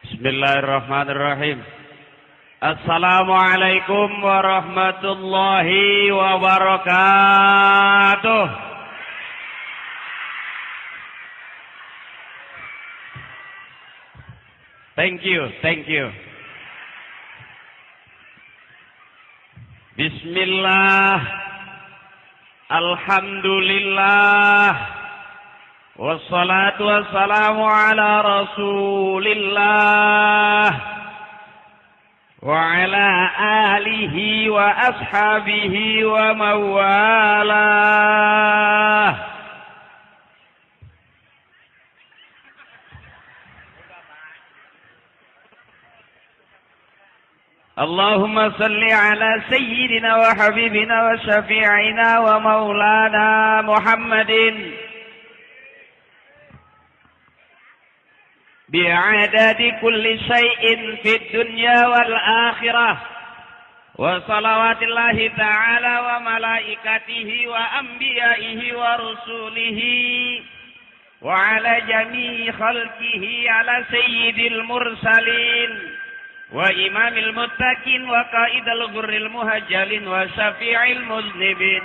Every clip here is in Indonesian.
Bismillahirrahmanirrahim. Assalamualaikum warahmatullahi wabarakatuh. Thank you. Bismillah, alhamdulillah, wassalatu wassalamu ala rasulillah wa ala alihi wa ashabihi wa mawalah. Allahumma salli ala sayyidina wa habibina wa syafi'ina wa maulana Muhammadin bi'adadi kulli syai'in fid dunya wal akhirah wa salawatillahi ta'ala wa malaikatihi wa anbiya'ihi wa rusulihi wa ala jami'i khalqihi ala sayyidil mursalin wa imamil muttaqin wa qaidal ghurril muhajjalin wa syafi'il muznibin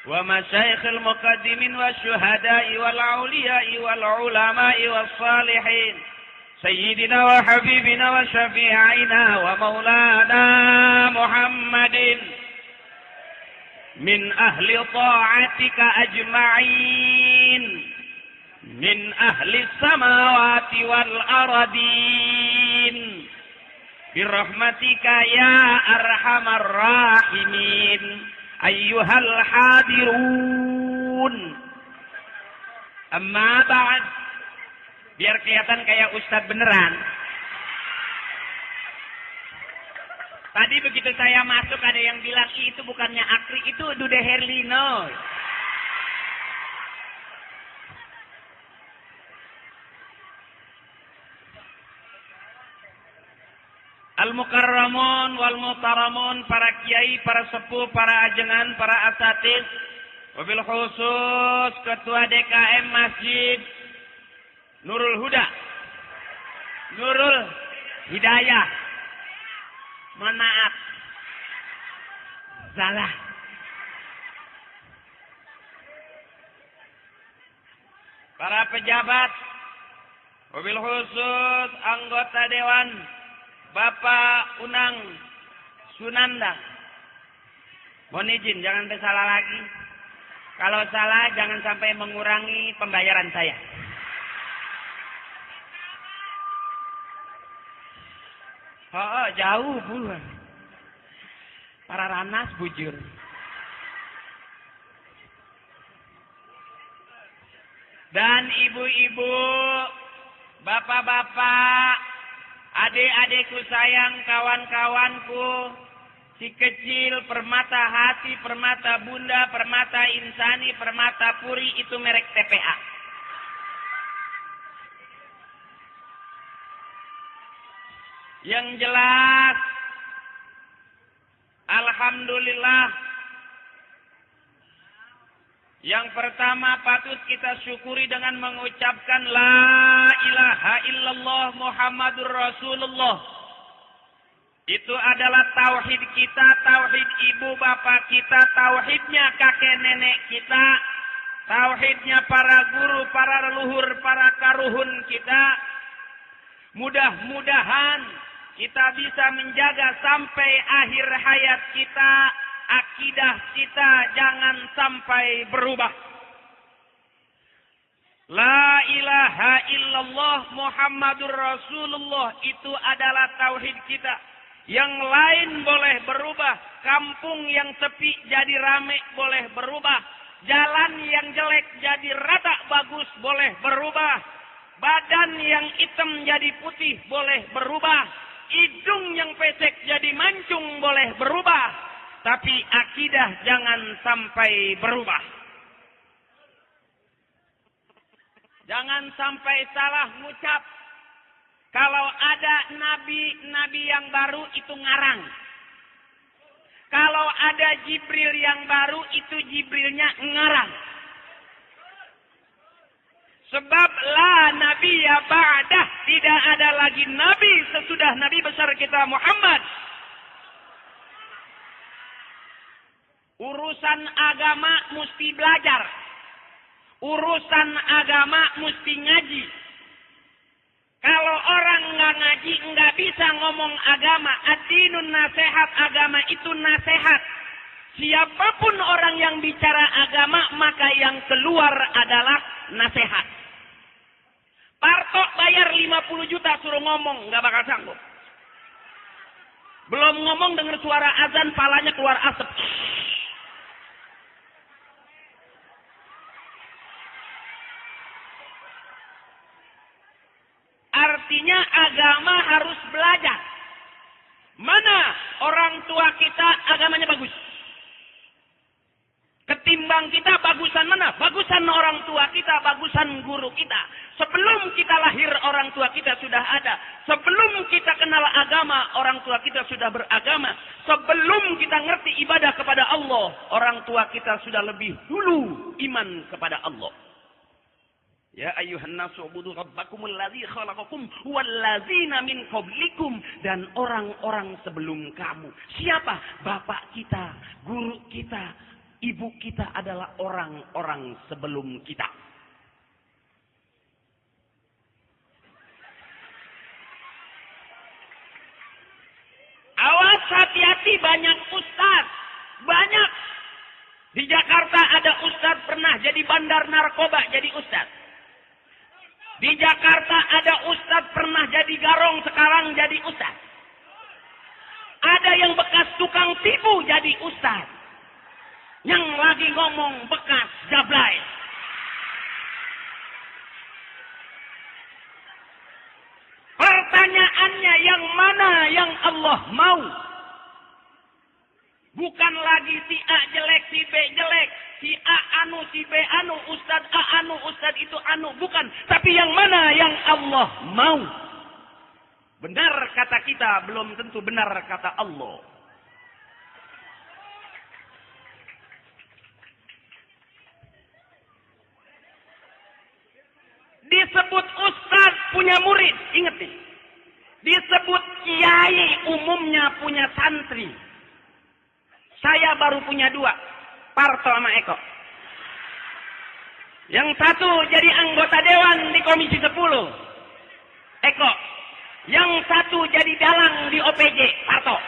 wa masyaikhil muqaddimin wa syuhada'i wal auliya'i wal ulama'i was salihin sayyidina wa habibina wa syafi'ina wa maulana Muhammadin min ahli ta'atika ajma'in min ahli samawati wal aradin birahmatika ya arhamar rahimin ayyuhal hadirun. Amma ba'd, biar kelihatan kayak ustadz beneran. Tadi begitu saya masuk ada yang bilang itu bukannya Akri, itu Dude Herlino. Al-Mukarramun wal-Mutaramun, para kiai, para sepuh, para ajengan, para asatid, wabil khusus Ketua DKM Masjid Nurul Huda, Nurul Hidayah, mohon maaf, salah. Para pejabat, wabil khusus anggota Dewan Bapak Unang Sunanda, mohon izin jangan salah lagi. Kalau salah jangan sampai mengurangi pembayaran saya. Oh, jauh bulan. Para ranas bujur. Dan ibu-ibu, bapak-bapak, adik-adikku sayang, kawan-kawanku, si kecil, permata hati, permata bunda, permata insani, permata puri, itu merek TPA. Yang jelas, alhamdulillah, yang pertama patut kita syukuri dengan mengucapkan La ilaha illallah Muhammadur Rasulullah. Itu adalah tauhid kita, tauhid ibu bapak kita, tauhidnya kakek nenek kita, tauhidnya para guru, para leluhur, para karuhun kita. Mudah-mudahan kita bisa menjaga sampai akhir hayat kita. Akidah kita jangan sampai berubah. La ilaha illallah Muhammadur Rasulullah, itu adalah tauhid kita. Yang lain boleh berubah. Kampung yang sepi jadi rame boleh berubah. Jalan yang jelek jadi rata bagus boleh berubah. Badan yang hitam jadi putih boleh berubah. Hidung yang pesek jadi mancung boleh berubah. Tapi akidah jangan sampai berubah. Jangan sampai salah ngucap. Kalau ada nabi yang baru itu ngarang. Kalau ada Jibril yang baru itu Jibrilnya ngarang. Sebab la nabiyya ba'dah, tidak ada lagi nabi sesudah nabi besar kita Muhammad. Urusan agama mesti belajar. Urusan agama mesti ngaji. Kalau orang nggak ngaji, nggak bisa ngomong agama. Ad-dinun nasihat, agama itu nasihat. Siapapun orang yang bicara agama, maka yang keluar adalah nasihat. Partok bayar 50 juta suruh ngomong, nggak bakal sanggup. Belum ngomong dengar suara azan, palanya keluar asap. Artinya agama harus belajar. Mana orang tua kita agamanya bagus? Ketimbang kita bagusan mana? Bagusan orang tua kita, bagusan guru kita. Sebelum kita lahir orang tua kita sudah ada. Sebelum kita kenal agama, orang tua kita sudah beragama. Sebelum kita ngerti ibadah kepada Allah, orang tua kita sudah lebih dulu iman kepada Allah. Ya ayyuhan nasu ubudu rabbakumul ladzi khalaqakum walladzina min qablikum, dan orang-orang sebelum kamu. Siapa? Bapak kita, guru kita, ibu kita adalah orang-orang sebelum kita. Awas, hati-hati, banyak ustaz. Banyak. Di Jakarta ada ustaz pernah jadi bandar narkoba, jadi ustaz. Di Jakarta ada ustaz pernah jadi garong, sekarang jadi ustaz. Ada yang bekas tukang tipu jadi ustaz. Yang lagi ngomong bekas jablay. Pertanyaannya, yang mana yang Allah mau? Bukan lagi si A jelek, si B jelek, si A anu, si B anu, ustad A anu, ustad itu anu. Bukan. Tapi yang mana yang Allah mau? Benar kata kita, belum tentu benar kata Allah. Disebut ustad punya murid. Ingat nih. Disebut kiai umumnya punya santri. Saya baru punya 2, Parto sama Eko. Yang satu jadi anggota dewan di Komisi 10, Eko. Yang satu jadi dalang di OPJ, Parto.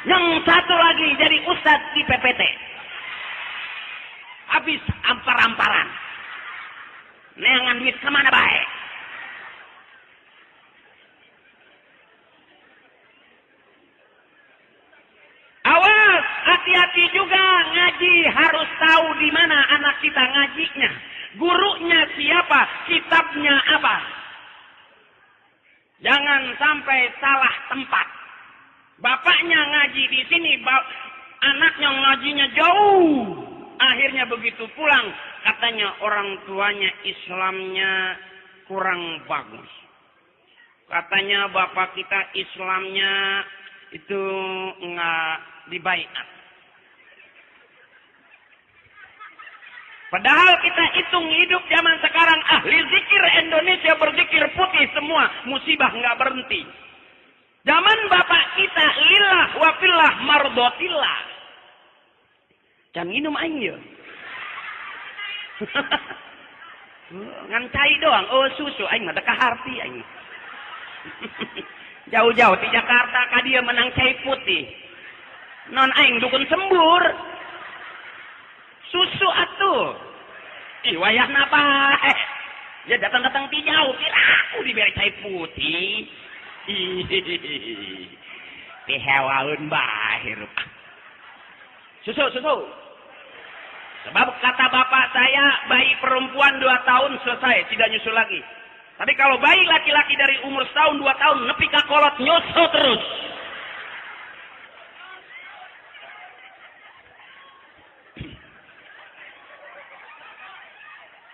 Yang satu lagi jadi ustadz di PPT. Habis ampar-amparan. Neangan duit kemana baik? Awas, hati-hati juga ngaji, harus tahu di mana anak kita ngajinya. Gurunya siapa, kitabnya apa. Jangan sampai salah tempat. Bapaknya ngaji di sini, anaknya ngajinya jauh. Akhirnya begitu pulang, katanya orang tuanya Islamnya kurang bagus. Katanya bapak kita Islamnya itu nggak dibaiat. Padahal kita hitung hidup zaman sekarang, ahli zikir Indonesia berzikir putih semua, musibah nggak berhenti. Zaman bapak kita lillah wa fillah mardotillah. Jangan minum aing ya. Ngan cai doang, oh susu aing mah teu kaharti aing. Jauh-jauh di Jakarta ka dia menang cai putih. Non aing dukun sembur. Susu atuh. Ih wayahna bae. Ya datang-datang ti jauh, aku diberi cai putih. Ih. Ti hewaeun bae hirup. Susu. Sebab kata bapak saya, bayi perempuan 2 tahun selesai, tidak nyusul lagi. Tapi kalau bayi laki-laki dari umur 1 tahun 2 tahun, nepi ka kolot nyusul terus.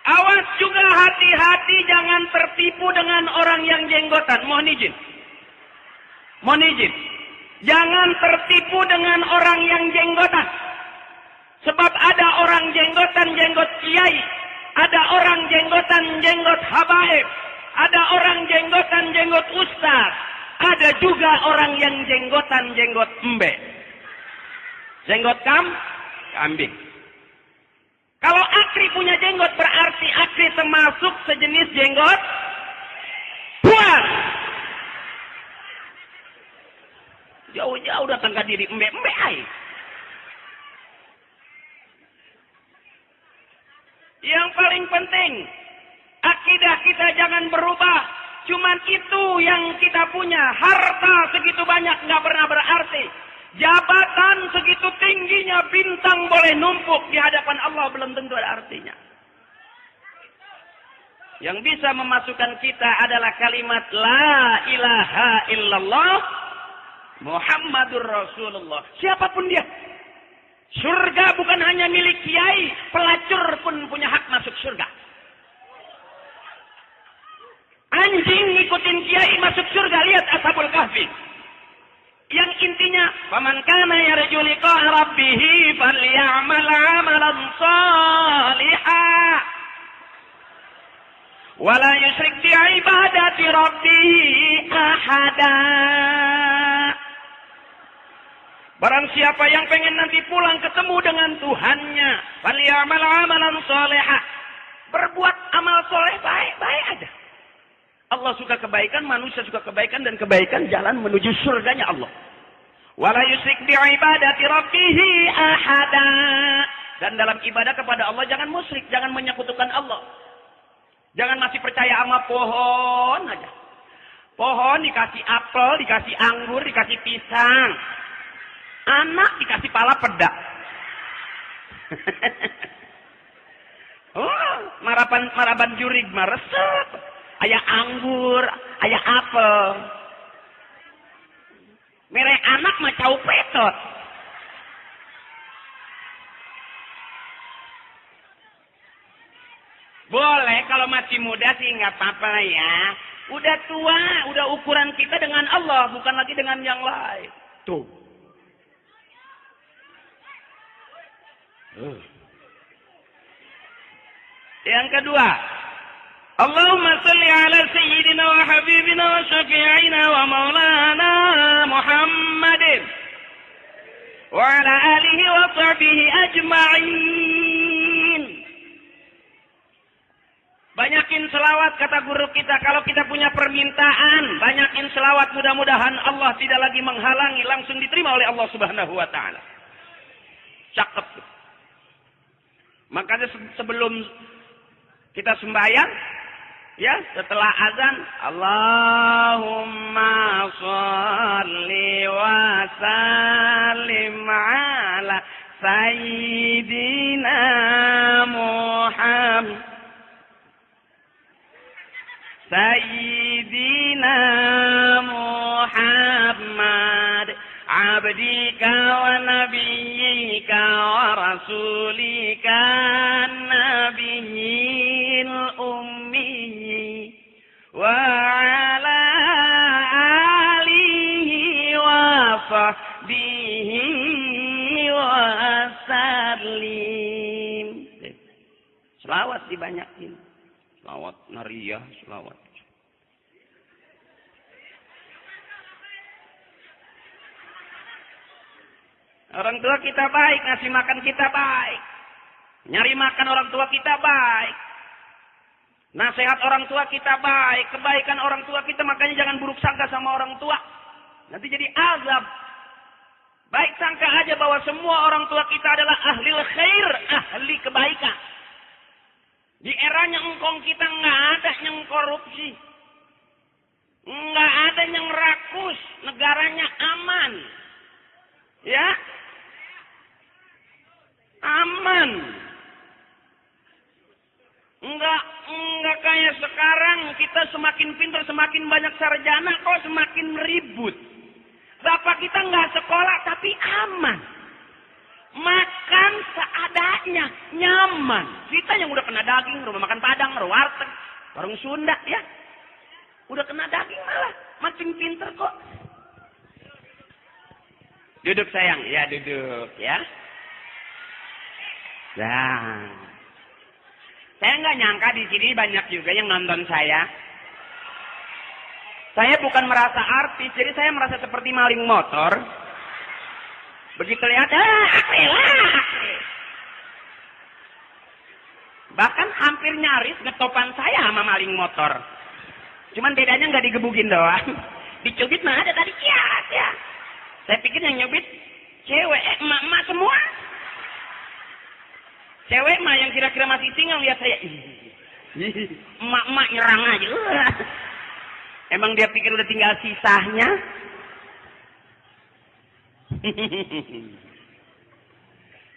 Awas juga, hati-hati jangan tertipu dengan orang yang jenggotan. Mohon izin. Jangan tertipu dengan orang yang jenggotan. Sebab ada orang jenggotan jenggot kiai, ada orang jenggotan jenggot habaib, Ada orang jenggotan jenggot ustaz. Ada juga orang yang jenggotan jenggot embe. Jenggot kambing. Kalau akri punya jenggot berarti akri termasuk sejenis jenggot puas. Jauh-jauh datang ke diri embe-embe ai. Yang paling penting, akidah kita jangan berubah. Cuman itu yang kita punya. Harta segitu banyak nggak pernah berarti. Jabatan segitu tingginya bintang boleh numpuk di hadapan Allah belum tentu ada artinya. Yang bisa memasukkan kita adalah kalimat La ilaha illallah Muhammadur Rasulullah. Siapapun dia. Surga bukan hanya milik kiai, pelacur pun punya hak masuk surga. Anjing ngikutin kiai masuk surga, lihat Ashabul Kahfi. Yang intinya, "Faman kana yarju liqa'a rabbih falyamal 'amalan shalihan wa la yusyrik bi 'ibadati rabbih ahada." Barang siapa yang pengen nanti pulang ketemu dengan Tuhannya, falyamal 'amalan shalihan. Berbuat amal soleh baik-baik aja. Allah suka kebaikan, manusia suka kebaikan, dan kebaikan jalan menuju surganya Allah. Wala yusyrik bi'ibadati rabbih ahada. Dan dalam ibadah kepada Allah jangan musyrik, jangan menyekutukan Allah. Jangan masih percaya sama pohon aja. Pohon dikasih apel, dikasih anggur, dikasih pisang. Anak dikasih pala pedak. Oh, maraban jurig maresep. Aya anggur, aya apel. Merek anak mah cau petot. Boleh kalau masih muda sih nggak apa-apa ya. Udah tua, udah ukuran kita dengan Allah, bukan lagi dengan yang lain. Tuh. Yang kedua, Allahumma salli ala sayyidina wa habibina wa syafi'ina wa maulana Muhammadin wa ala alihi wa sahbihi ajma'in. Banyakin selawat kata guru kita. Kalau kita punya permintaan, banyakin selawat, mudah-mudahan Allah tidak lagi menghalangi, langsung diterima oleh Allah Subhanahu wa taala. Cakep. Makanya sebelum kita sembahyang, ya, setelah azan, Allahumma sholli wa sallim ala sayyidina Muhammad Sayyidina Muhammad abdika wa nabiyyika wa rasulika nabiyil ummi wa ala alihi wa sahbihi wa sallim. Selawat dibanyakin. Selawat nariyah, selawat. Orang tua kita baik, ngasih makan kita baik. Nyari makan orang tua kita baik. Nasihat orang tua kita baik. Kebaikan orang tua kita, makanya jangan buruk sangka sama orang tua. Nanti jadi azab. Baik sangka aja bahwa semua orang tua kita adalah ahli khair, ahli kebaikan. Di eranya engkong kita nggak ada yang korupsi. Nggak ada yang rakus. Negaranya aman. Ya. Aman. Enggak kayak sekarang kita semakin pintar, semakin banyak sarjana, kok semakin ribut. Bapak kita nggak sekolah tapi aman. Makan seadanya, nyaman. Kita yang udah kena daging, rumah makan Padang, warteg, warung Sunda, ya. Udah kena daging malah, makin pintar kok. Duduk sayang, ya duduk, ya. Nah, saya nggak nyangka di sini banyak juga yang nonton saya. Saya bukan merasa artis, jadi saya merasa seperti maling motor. Begitu lihat, bahkan hampir nyaris ngetopan saya sama maling motor. Cuman bedanya nggak digebukin doang. Dicubit mah ada tadi, ya. Saya pikir yang nyubit cewek, emak-emak semua. Cewek mah yang kira-kira masih single lihat saya. Emak-emak nyerang aja. Emang dia pikir udah tinggal sisanya?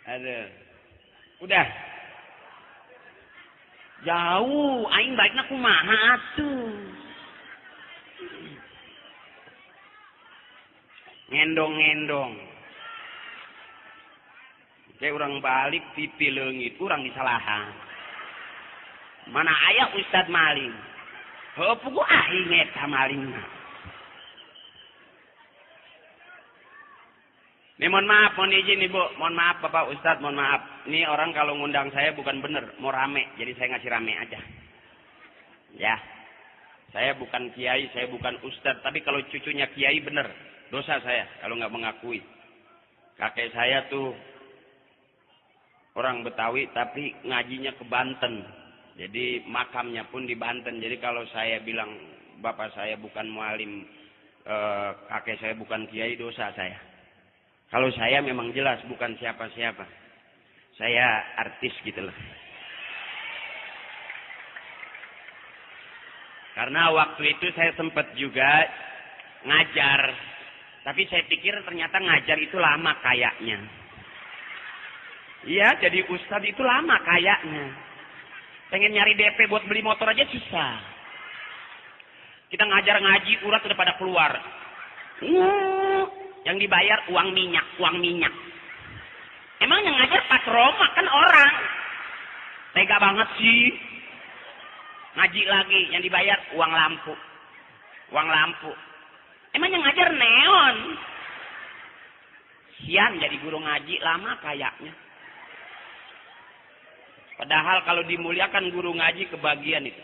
Aduh. Udah. Jauh, aing baiknya kumaha atuh. Ngendong-ngendong. Kayak orang balik pipi leungit, urang disalahan. Mana aya Ustad maling? Heuh pugu aing eta malingna. Mohon maaf, mohon izin Ibu. Mohon maaf Bapak Ustadz, mohon maaf. Ini orang kalau ngundang saya bukan bener, mau rame. Jadi saya ngasih rame aja. Ya. Saya bukan kiai, saya bukan ustadz. Tapi kalau cucunya kiai bener. Dosa saya kalau nggak mengakui. Kakek saya tuh orang Betawi tapi ngajinya ke Banten. Jadi makamnya pun di Banten. Jadi kalau saya bilang bapak saya bukan mualim, kakek saya bukan kiai, dosa saya. Kalau saya memang jelas bukan siapa-siapa. Saya artis gitu loh. Karena waktu itu saya sempat juga ngajar. Tapi saya pikir ternyata ngajar itu lama kayaknya. Iya, jadi ustadz itu lama kayaknya. Pengen nyari DP buat beli motor aja susah. Kita ngajar ngaji, urat udah pada keluar. Yang dibayar uang minyak. Emang yang ngajar Pak Roma kan orang. Tega banget sih. Ngaji lagi, yang dibayar uang lampu. Emang yang ngajar neon. Sian jadi guru ngaji lama kayaknya. Padahal kalau dimuliakan guru ngaji kebagian itu.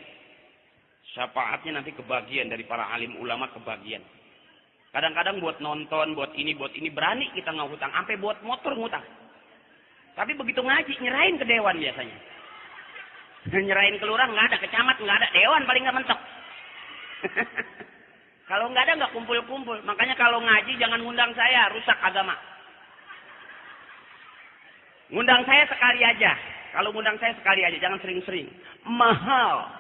Syafaatnya nanti kebagian dari para alim ulama kebagian. Kadang-kadang buat nonton, buat ini berani kita nggak hutang, sampai buat motor ngutang. Tapi begitu ngaji nyerahin ke dewan biasanya. Nyerahin ke lurah nggak ada, ke camat nggak ada, dewan paling nggak mentok. Kalau nggak ada nggak kumpul-kumpul. Makanya kalau ngaji jangan ngundang saya, rusak agama. Ngundang saya sekali aja. Kalau ngundang saya sekali aja, jangan sering-sering. Mahal.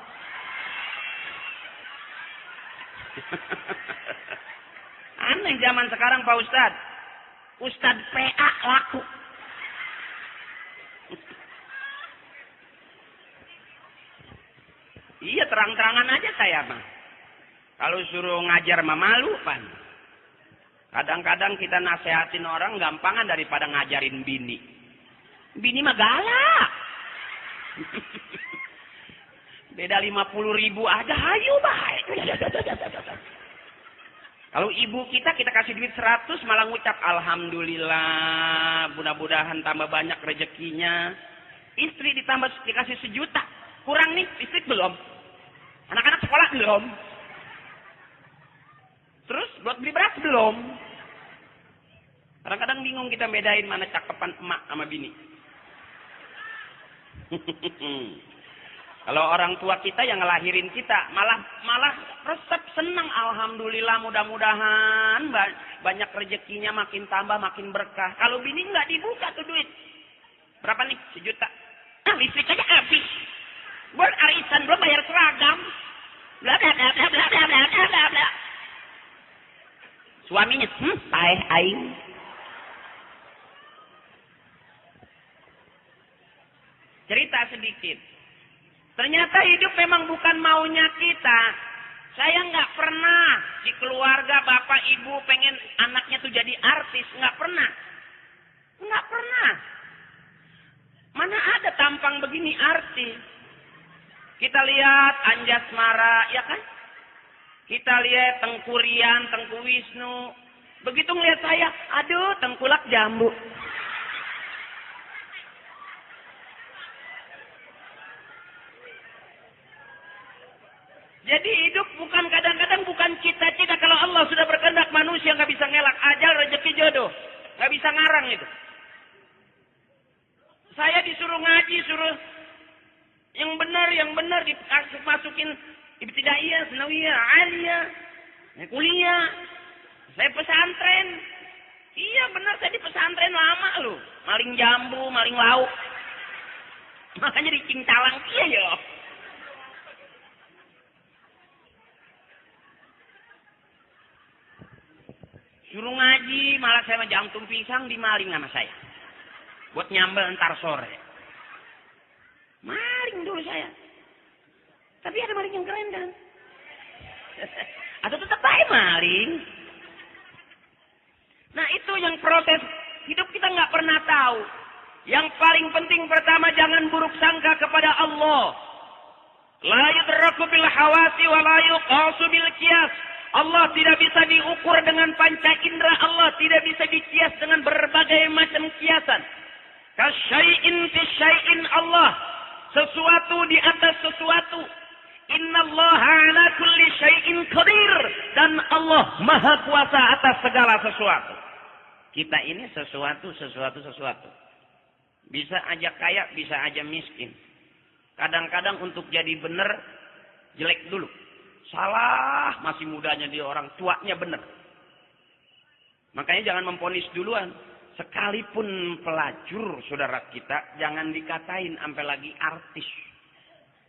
Aneh zaman sekarang Pak Ustadz. Ustadz PA laku. Iya terang-terangan aja saya mah. Kalau suruh ngajar mah malu pan. Kadang-kadang kita nasehatin orang gampangan daripada ngajarin bini. Bini mah galak. Beda 50.000 aja hayu baik. Kalau ibu kita kasih duit 100 malah ngucap alhamdulillah, mudah-mudahan tambah banyak rezekinya. Istri dikasih 1 juta. Kurang nih, istri belum. Anak-anak sekolah belum. Terus buat beli beras belum. Kadang-kadang bingung kita bedain mana cakepan emak sama bini. Kalau orang tua kita yang ngelahirin kita malah resep senang, alhamdulillah, mudah-mudahan banyak rezekinya, makin tambah makin berkah. Kalau bini nggak dibuka tuh duit. Berapa nih? 1 juta. Nah, listrik aja habis. Buat arisan belum bayar seragam. Bla bla bla bla bla bla bla bla bla. Suaminya, paeh aing. Cerita sedikit. Ternyata hidup memang bukan maunya kita. Saya nggak pernah di keluarga bapak ibu pengen anaknya tuh jadi artis, nggak pernah. Nggak pernah. Mana ada tampang begini artis? Kita lihat Anjasmara, ya kan? Kita lihat Tengku Rian, Tengku Wisnu. Begitu ngeliat saya, aduh tengkulak jambu. Jadi hidup bukan kadang-kadang bukan cita mungkin ibtidaiyah, sanawiyah, aliyah, kuliah. Saya pesantren. Iya benar, saya di pesantren lama loh. Maling jambu, maling lauk. Makanya di Cingcalang iya ya. Suruh ngaji, malah saya jantung pisang dimaling sama saya. Buat nyambel ntar sore. Maling dulu saya. Tapi ada maling yang keren kan? Atau tetap baik maling. Nah itu yang proses hidup kita nggak pernah tahu. Yang paling penting pertama jangan buruk sangka kepada Allah. La yudraku bil hawasi wa la yuqasu bil qiyas. Allah tidak bisa diukur dengan panca indera. Allah tidak bisa dikias dengan berbagai macam kiasan. Kasyai'in fi syai'in Allah. Sesuatu di atas sesuatu. Innallaha ala kulli syai'in qadir. Dan Allah maha kuasa atas segala sesuatu. Kita ini sesuatu. Bisa aja kaya, bisa aja miskin. Kadang-kadang untuk jadi benar, jelek dulu. Salah, masih mudanya dia orang, tuanya benar. Makanya jangan memponis duluan. Sekalipun pelacur saudara kita, jangan dikatain sampai lagi artis.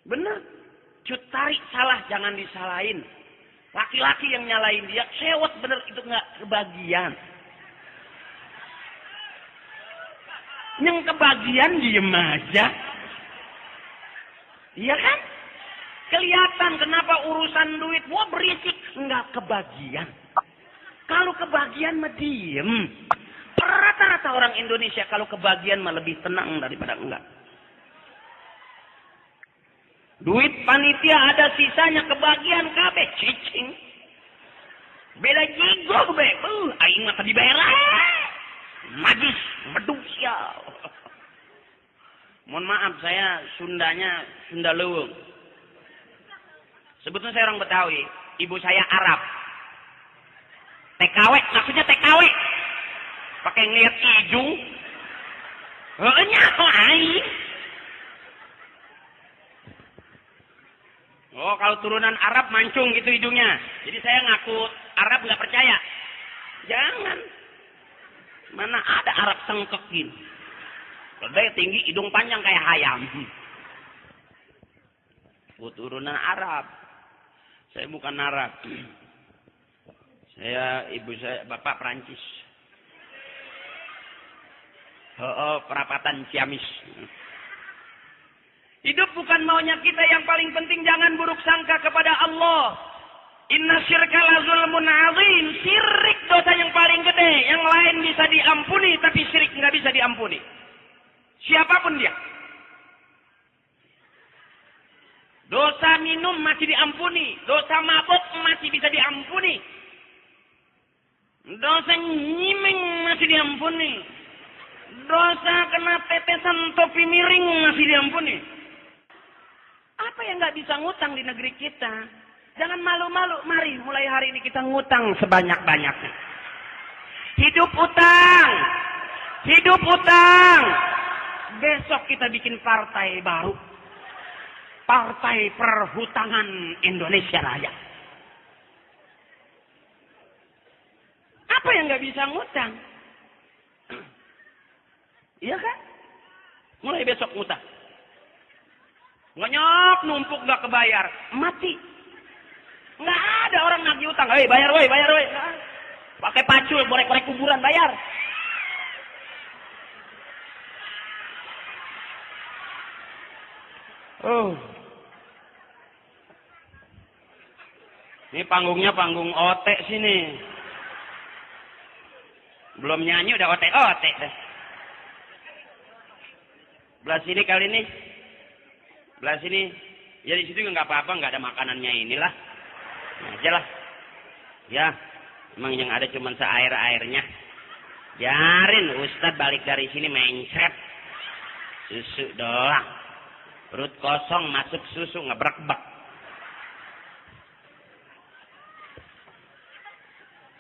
Benar. Cutari salah, jangan disalahin. Laki-laki yang nyalain dia, sewot bener, itu nggak kebagian. Yang kebagian diem aja. Iya kan? Kelihatan kenapa urusan duit, wah berisik, nggak kebagian. Kalau kebagian mah diem. Rata-rata orang Indonesia kalau kebagian mah lebih tenang daripada enggak. Duit panitia ada sisanya, kebagian kabeh cicing. Beda jigog be. Aing mah tadi bayar. Magis, meduk sial. Mohon maaf saya Sundanya Sunda Leuweung. Sebetulnya saya orang Betawi, ibu saya Arab. TKW, maksudnya TKW. Pakai ngeliat hidung. Nyaho aing. Oh, kalau turunan Arab mancung gitu hidungnya. Jadi saya ngaku Arab nggak percaya. Jangan. Mana ada Arab sengkekin. Kedai tinggi, hidung panjang kayak ayam. Turunan Arab. Saya bukan Arab. Ibu saya, bapak Perancis. Perapatan Ciamis. Hidup bukan maunya kita, yang paling penting jangan buruk sangka kepada Allah. Inna syirka la zulmun azim. Syirik dosa yang paling gede. Yang lain bisa diampuni, tapi syirik nggak bisa diampuni. Siapapun dia. Dosa minum masih diampuni. Dosa mabuk masih bisa diampuni. Dosa nyimeng masih diampuni. Dosa kena tetesan topi miring masih diampuni. Apa yang nggak bisa ngutang di negeri kita? Jangan malu-malu. Mari mulai hari ini kita ngutang sebanyak-banyaknya. Hidup utang. Hidup utang. Besok kita bikin partai baru. Partai Perhutangan Indonesia Raya. Apa yang nggak bisa ngutang? Iya kan? Mulai besok ngutang. Ngonyok, numpuk nggak kebayar, mati. Nggak ada orang nagih utang. Hei, bayar woi, bayar woi. Pakai pacul, korek-korek kuburan, bayar. Ini panggungnya panggung otek sini. Belum nyanyi udah otek-otek deh. Belah sini kali ini. Belah sini. Ya di situ nggak apa-apa, nggak ada makanannya inilah. Nah, aja lah. Ya, emang yang ada cuma seair-airnya. Biarin Ustadz balik dari sini mencret. Susu doang. Perut kosong masuk susu ngebrek-brek.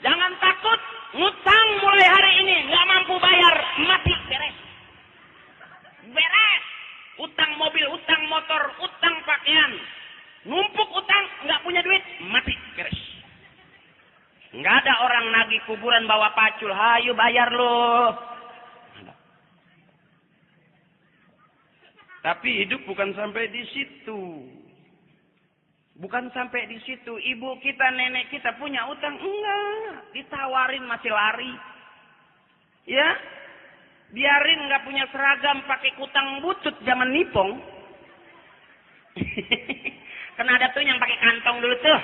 Jangan takut, ngutang mulai hari ini, nggak mampu bayar, mati, beres. Beres. Utang mobil, utang motor, utang pakaian. Numpuk utang, nggak punya duit, mati, beres. Nggak ada orang nagih kuburan bawa pacul, hayu bayar lo. Tapi hidup bukan sampai di situ. Bukan sampai di situ. Ibu kita, nenek kita punya utang, enggak. Ditawarin masih lari. Ya, biarin nggak punya seragam, pakai kutang butut zaman nipong. Kan ada tuh yang pakai kantong dulu tuh.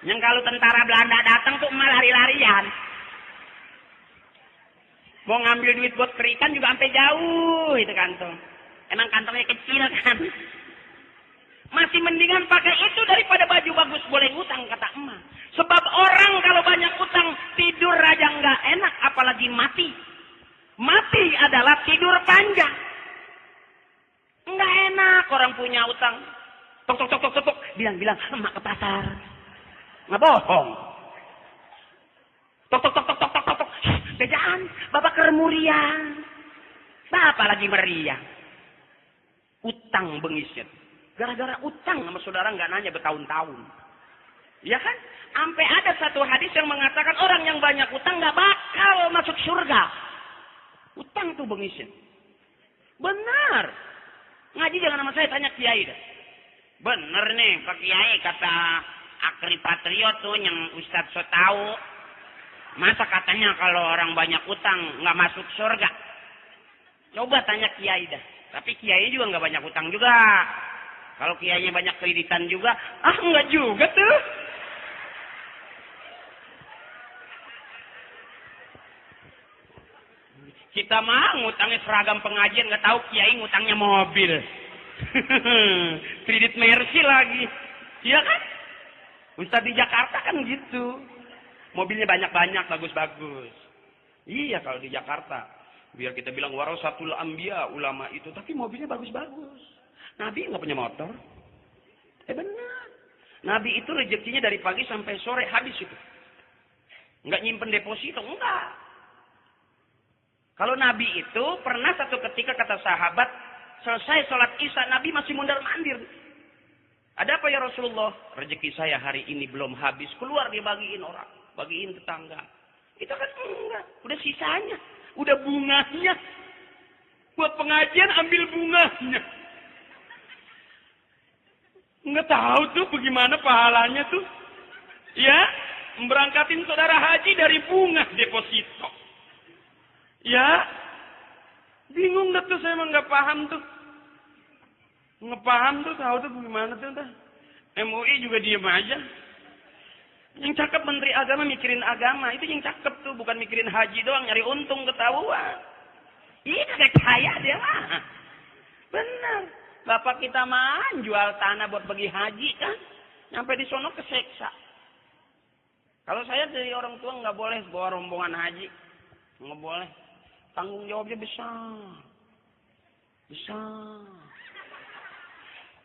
Yang kalau tentara Belanda datang tuh emak lari-larian. Mau ngambil duit buat kerikan juga sampai jauh itu kantong. Emang kantongnya kecil kan. Masih mendingan pakai itu daripada baju bagus boleh ngutang kata emak. Sebab orang kalau banyak utang tidur aja nggak enak apalagi mati. Mati adalah tidur panjang. Nggak enak orang punya utang. Tok tok tok tok tok. Bilang emak ke pasar. Nggak bohong. Tok tok tok tok tok tok tok. Bejaan, bapak kermurian. Bapak lagi meriang. Utang bengisnya. Gara-gara utang sama saudara nggak nanya bertahun-tahun. Ya kan? Sampai ada satu hadis yang mengatakan orang yang banyak utang nggak bakal masuk surga. Utang tuh bengisnya. Benar. Ngaji jangan sama saya, tanya kiai dah. Bener nih Pak Kiai kata Akri Patriot tuh yang Ustadz so tahu. Masa katanya kalau orang banyak utang nggak masuk surga? Coba tanya kiai dah. Tapi kiai juga nggak banyak utang juga. Kalau kiainya banyak kreditan juga, enggak juga tuh. Kita mah ngutangnya seragam pengajian, nggak tahu kiai ngutangnya mobil. Kredit Mercy lagi. Iya kan? Ustadz di Jakarta kan gitu. Mobilnya banyak-banyak, bagus-bagus. Iya kalau di Jakarta. Biar kita bilang warasatul anbiya, ulama itu. Tapi mobilnya bagus-bagus. Nabi nggak punya motor. Benar. Nabi itu rezekinya dari pagi sampai sore habis itu. Nggak nyimpen deposito, enggak. Kalau Nabi itu pernah satu ketika kata sahabat, selesai sholat isya Nabi masih mondar-mandir. Ada apa ya Rasulullah? Rezeki saya hari ini belum habis. Keluar dia bagiin orang, bagiin tetangga. Itu kan enggak. Udah sisanya, udah bunganya. Buat pengajian ambil bunganya. Nggak tahu tuh bagaimana pahalanya tuh. Ya, memberangkatin saudara haji dari bunga deposito. Ya, bingung dah tuh saya emang nggak paham tuh. Nggak paham tuh, tahu tuh bagaimana tuh dah. MUI juga diem aja. Yang cakep Menteri Agama mikirin agama, itu yang cakep tuh, bukan mikirin haji doang, nyari untung ketahuan. Ini kayak kaya dia mah. Benar. Bapak kita mah jual tanah buat bagi haji kan. Sampai di sono keseksa. Kalau saya dari orang tua nggak boleh bawa rombongan haji. Nggak boleh. Tanggung jawabnya besar. Besar.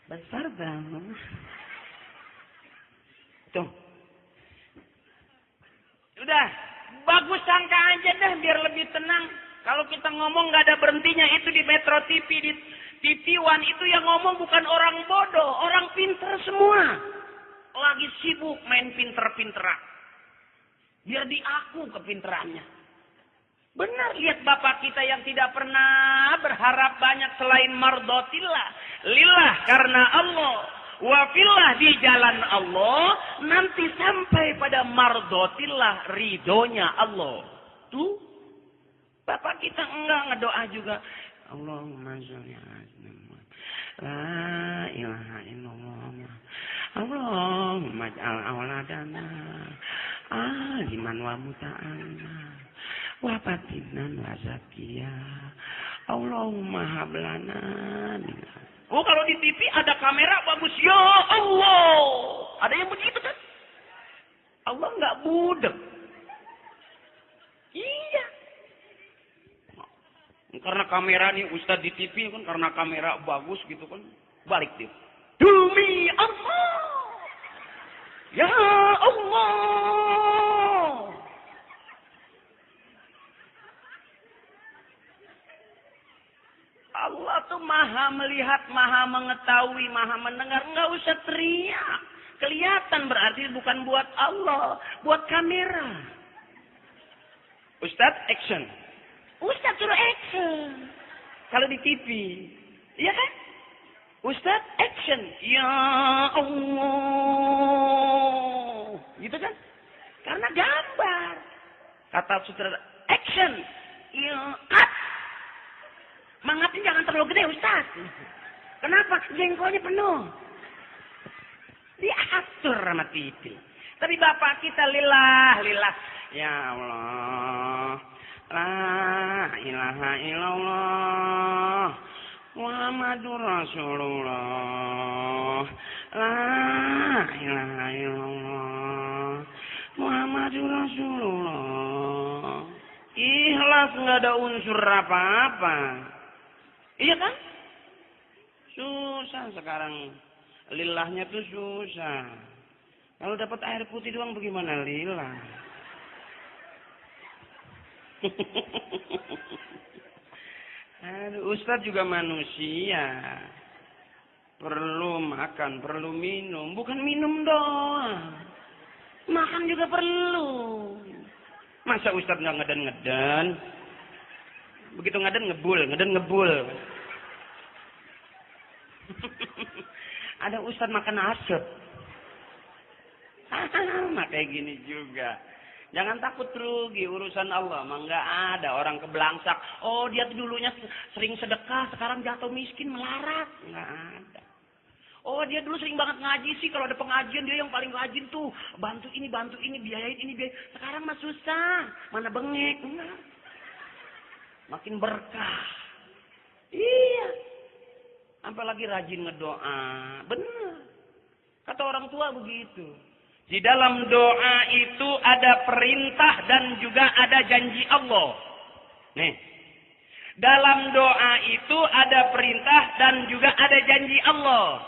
Besar banget. Tuh. Udah. Bagus sangka aja dah biar lebih tenang. Kalau kita ngomong nggak ada berhentinya itu di Metro TV, di TV One itu yang ngomong bukan orang bodoh, orang pinter semua. Lagi sibuk main pinter-pinteran. Biar diaku kepinterannya. Benar, lihat bapak kita yang tidak pernah berharap banyak selain mardotillah. Lillah karena Allah. Wafillah di jalan Allah. Nanti sampai pada mardotillah ridhonya Allah. Tuh. Bapak kita enggak ngedoa juga. Allahumma sholli ala Muhammad. La ilaha illallah. Allahumma ij'al auladana aliman wa muta'alna wa fatinan wa zakiya. Allahumma hablana. Oh, kalau di TV ada kamera bagus. Ya Allah. Ada yang begitu kan? Allah nggak budek. Iya. Karena kamera nih Ustadz di TV kan, karena kamera bagus gitu kan, balik dia. Demi Allah. Ya Allah. Allah tuh maha melihat, maha mengetahui, maha mendengar. Enggak usah teriak. Kelihatan berarti bukan buat Allah, buat kamera. Ustadz, action. Ustadz suruh action. Kalau di TV, iya kan? Ustadz action. Ya Allah. Gitu kan? Karena gambar. Kata sutradara, action. Ya, cut. Mangapnya jangan terlalu gede, Ustadz. Kenapa? Jengkolnya penuh. Diatur sama TV. Tapi bapak kita lillah. Ya Allah. La ilaha illallah. Muhammadur Rasulullah. La ilaha illallah. Muhammadur Rasulullah. Ikhlas, nggak ada unsur apa-apa. Iya kan? Susah sekarang. Lillahnya tuh susah. Kalau dapat air putih doang bagaimana lillah? Aduh, Ustadz juga manusia. Perlu makan, perlu minum. Bukan minum doang. Makan juga perlu. Masa Ustadz nggak ngeden-ngeden? Begitu ngeden ngebul. Ada Ustadz makan asap. Kayak gini juga. Jangan takut rugi, urusan Allah mah nggak ada orang kebelangsak. Oh dia dulunya sering sedekah, sekarang jatuh miskin melarat, nggak ada. Oh dia dulu sering banget ngaji sih, kalau ada pengajian dia yang paling rajin tuh, bantu ini, biayain ini, sekarang mah susah, mana bengek, enggak. Makin berkah. Iya. Apalagi rajin ngedoa, benar. Kata orang tua begitu. Di dalam doa itu ada perintah dan juga ada janji Allah. Nih. Dalam doa itu ada perintah dan juga ada janji Allah.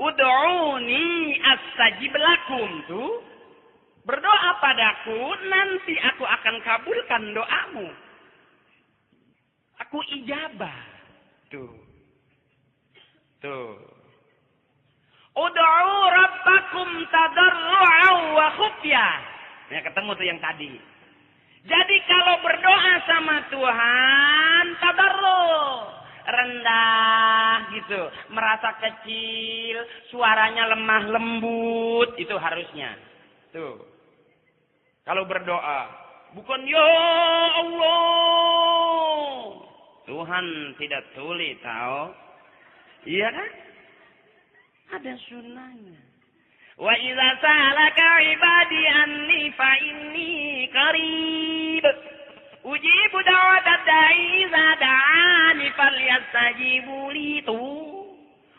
Ud'uni astajib lakum tuh. Berdoa padaku, nanti aku akan kabulkan doamu. Aku ijabah. Tuh. Ud'u rabbakum tadarru'an wa khufyah. Ya ketemu tuh yang tadi. Jadi kalau berdoa sama Tuhan, tadarru', rendah gitu, merasa kecil, suaranya lemah lembut, itu harusnya. Tuh. Kalau berdoa, bukan ya Allah. Tuhan tidak tuli tahu. Iya kan? Ada sunnahnya. Wa idza sa'alaka 'ibadi anni fa inni qarib. Ujibu da'watad da'i idza da'ani falyastajibu li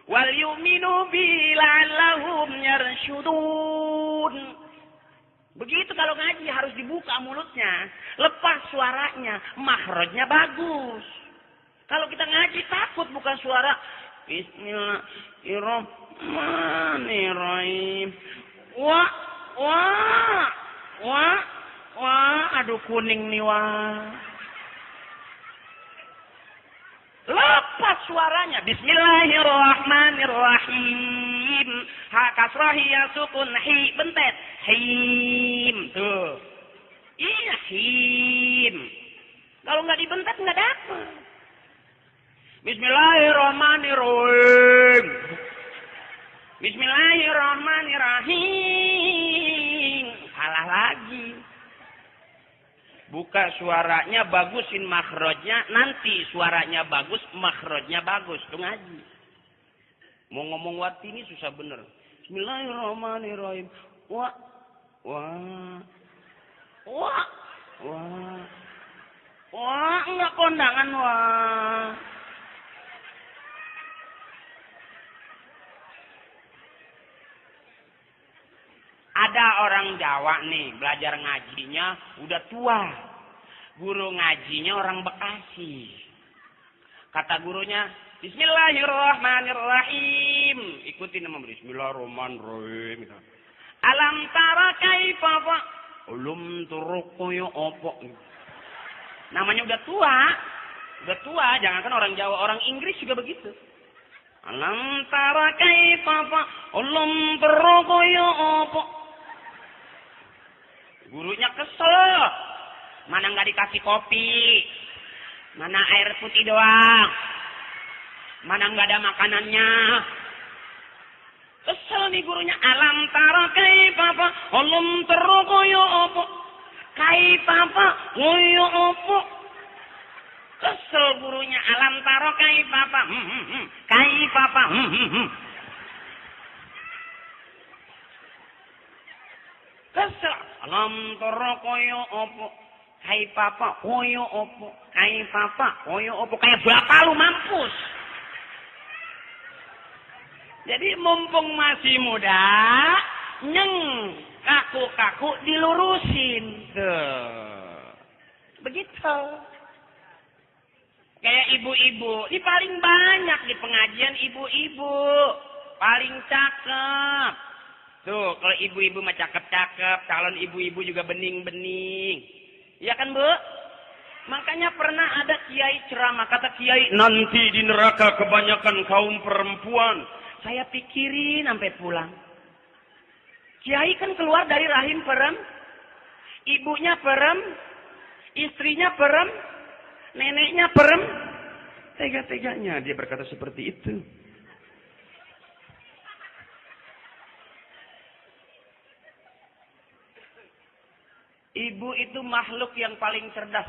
wal yu'minu bi la'allahum yarshudun. Begitu kalau ngaji harus dibuka mulutnya, lepas suaranya, makhrajnya bagus. Kalau kita ngaji takut buka suara Bismillahirrahmanirrahim. Aduh kuning nih Lepas suaranya. Bismillahirrahmanirrahim. Ha kasrahi ya sukun hi bentet. Him. Tuh. Iya him. Kalau nggak dibentet nggak dapat. Bismillahirrahmanirrahim. Bismillahirrahmanirrahim. Salah lagi. Buka suaranya, bagusin makhrajnya. Nanti suaranya bagus, makhrajnya bagus. Itu ngaji. Mau ngomong wati ini susah bener. Bismillahirrahmanirrahim. Wah. Enggak kondangan wah. Ada orang Jawa nih, belajar ngajinya udah tua. Guru ngajinya orang Bekasi. Kata gurunya, Bismillahirrahmanirrahim. Ikutin nama Bismillahirrahmanirrahim. Alam tara kaifa fa ulum turuku yo opo. Namanya udah tua. Udah tua, jangankan orang Jawa, orang Inggris juga begitu. Alam tara kaifa ulum terkoyo opo. Gurunya kesel. Mana nggak dikasih kopi, mana air putih doang, mana nggak ada makanannya. Kesel nih gurunya. Alam tara kaifa ulum terkoyo opo. Kaifa koyo opo. Kesel gurunya. Alam taro kaifapa. Kaifapa. Kesel. Alam taro koyo opo. Kaifapa koyo opo. Kaifapa koyo opo. Kayak bapak lu mampus. Jadi mumpung masih muda, nyeng kaku-kaku dilurusin. Tuh. Begitu. Kayak ibu-ibu, ini paling banyak di pengajian ibu-ibu. Paling cakep. Tuh, kalau ibu-ibu mah cakep-cakep, calon ibu-ibu juga bening-bening. Iya kan, Bu? Makanya pernah ada kiai ceramah, kata kiai, nanti di neraka kebanyakan kaum perempuan. Saya pikirin sampai pulang. Kiai kan keluar dari rahim ibunya istrinya neneknya tega-teganya dia berkata seperti itu. Ibu itu makhluk yang paling cerdas.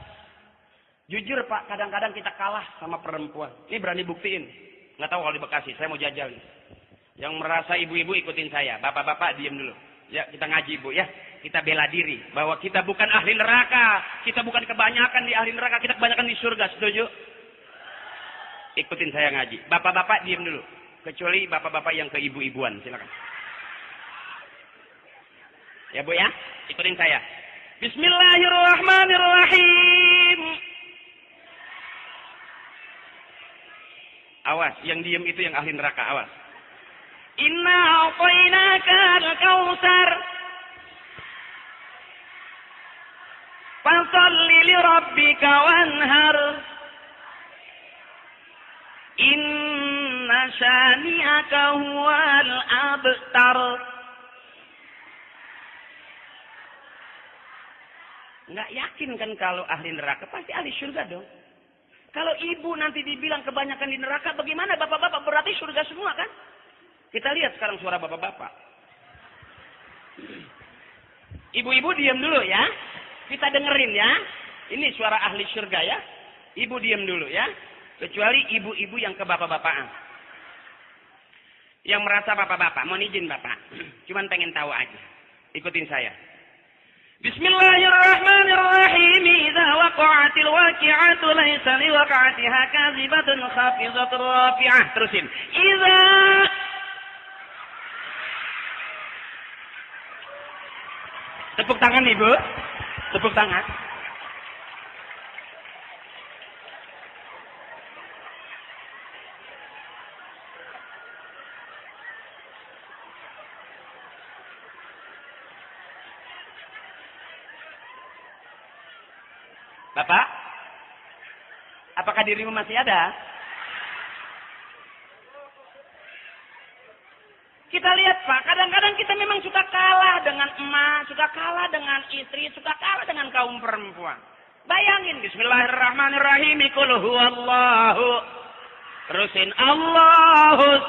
Jujur Pak, kadang-kadang kita kalah sama perempuan. Ini berani buktiin. Nggak tahu kalau di Bekasi, saya mau jajal. Yang merasa ibu-ibu ikutin saya. Bapak-bapak diam dulu. Ya, kita ngaji Bu ya. Kita bela diri bahwa kita bukan ahli neraka, kita bukan kebanyakan di ahli neraka, kita kebanyakan di surga. Setuju? Ikutin saya ngaji. Bapak-bapak diam dulu, kecuali bapak-bapak yang keibu-ibuan, silakan. Ya Bu ya, ikutin saya. Bismillahirrahmanirrahim. Awas, yang diam itu yang ahli neraka, awas. Inna a'tainaka al-kautsar. Fasalli li rabbika wanhar. Inna syani'aka huwal abtar. Nggak yakin kan kalau ahli neraka? Pasti ahli surga dong. Kalau ibu nanti dibilang kebanyakan di neraka, bagaimana bapak-bapak? Berarti surga semua kan? Kita lihat sekarang suara bapak-bapak. Ibu-ibu diam dulu ya. Kita dengerin ya. Ini suara ahli surga ya. Ibu diam dulu ya. Kecuali ibu-ibu yang ke bapak-bapakan. Yang merasa bapak-bapak. Mohon izin bapak. Cuman pengen tahu aja. Ikutin saya. Bismillahirrahmanirrahim. Idza waqa'atil waqi'atu laysa liwaqa'atiha kadhibatun khafidatun rafi'ah. Terusin. Idza tepuk tangan Ibu. Tepuk tangan. Bapak, apakah dirimu masih ada? Kita lihat Pak, kadang-kadang kita memang suka kalah dengan emak, suka kalah dengan istri, suka kalah dengan kaum perempuan. Bayangin, Bismillahirrahmanirrahim, qul huwallahu. Terusin, Allahus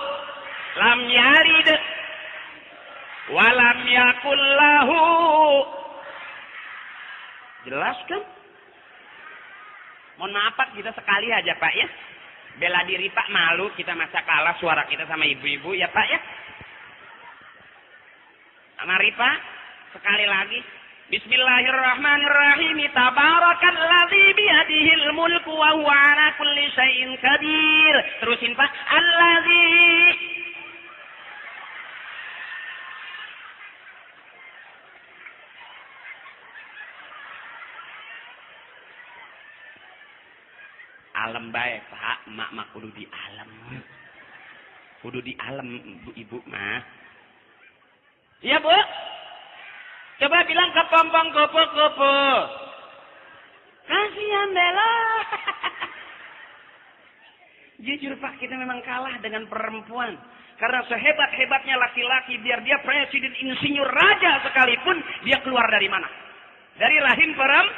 lam yalid walam yakul lahu. Jelas kan? Mohon maaf Pak, kita sekali aja Pak ya. Bela diri Pak, malu kita masa kalah suara kita sama ibu-ibu ya Pak ya. Mari Pak, sekali lagi. Bismillahirrahmanirrahim. Tabarakalladzi biyadihil mulku wa huwa ala kulli syai'in qadir. Terusin Pak. Alladzi alam baik Pak, mak kudu di alam. Kudu di alam ibu mah. Iya Bu. Coba bilang ke pompong gopo-gopo. Kasihan Bella. Jujur Pak, kita memang kalah dengan perempuan. Karena sehebat-hebatnya laki-laki, biar dia presiden, insinyur, raja sekalipun, dia keluar dari mana? Dari rahim perempuan.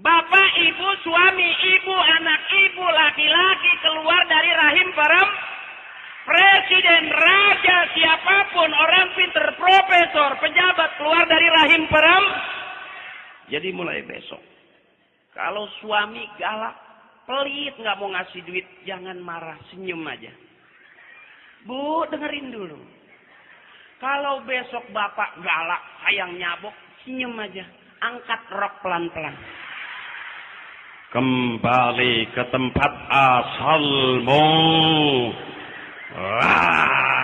Bapak, ibu, suami, ibu, anak ibu, laki-laki keluar dari rahim perempuan. Presiden, raja, siapapun, orang pinter, profesor, pejabat, keluar dari rahim perempuan. Jadi mulai besok, kalau suami galak, pelit, nggak mau ngasih duit, jangan marah, senyum aja. Bu, dengerin dulu. Kalau besok bapak galak, sayang nyabok, senyum aja. Angkat rok pelan-pelan. Kembali ke tempat asalmu. Wah.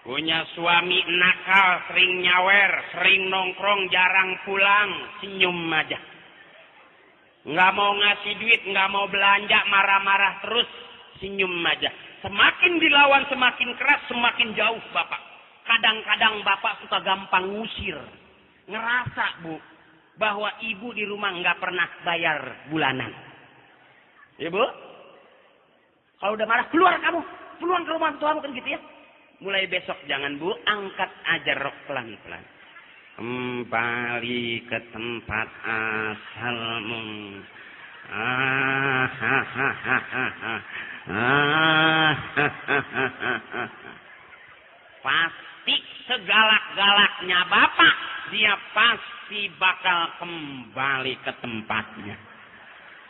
Punya suami nakal, sering nyawer, sering nongkrong, jarang pulang, senyum aja. Nggak mau ngasih duit, nggak mau belanja, marah-marah terus, senyum aja. Semakin dilawan, semakin keras, semakin jauh bapak. Kadang-kadang bapak suka gampang ngusir. Ngerasa bu, bahwa ibu di rumah nggak pernah bayar bulanan. Ibu, kalau udah marah, keluar kamu, keluar ke rumah tuamu kan gitu ya. Mulai besok jangan bu, angkat aja rok pelan-pelan. Kembali ke tempat asalmu. Pasti segalak-galaknya bapak, dia pasti bakal kembali ke tempatnya.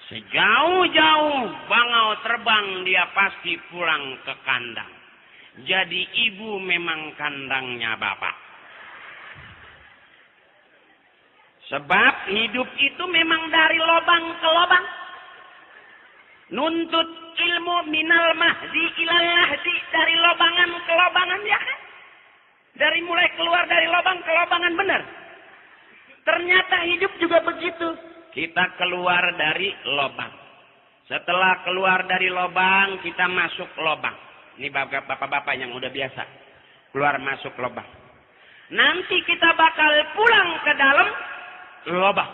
Sejauh-jauh bangau terbang, dia pasti pulang ke kandang. Jadi ibu memang kandangnya bapak. Sebab hidup itu memang dari lobang ke lobang. Nuntut ilmu minal mahdi ilal lahdi, dari lobangan ke lobangan, ya kan? Dari mulai keluar dari lobang ke lobangan, benar. Ternyata hidup juga begitu. Kita keluar dari lobang. Setelah keluar dari lobang, kita masuk lobang. Ini bapak-bapak yang udah biasa. Keluar masuk lobang. Nanti kita bakal pulang ke dalam lobang.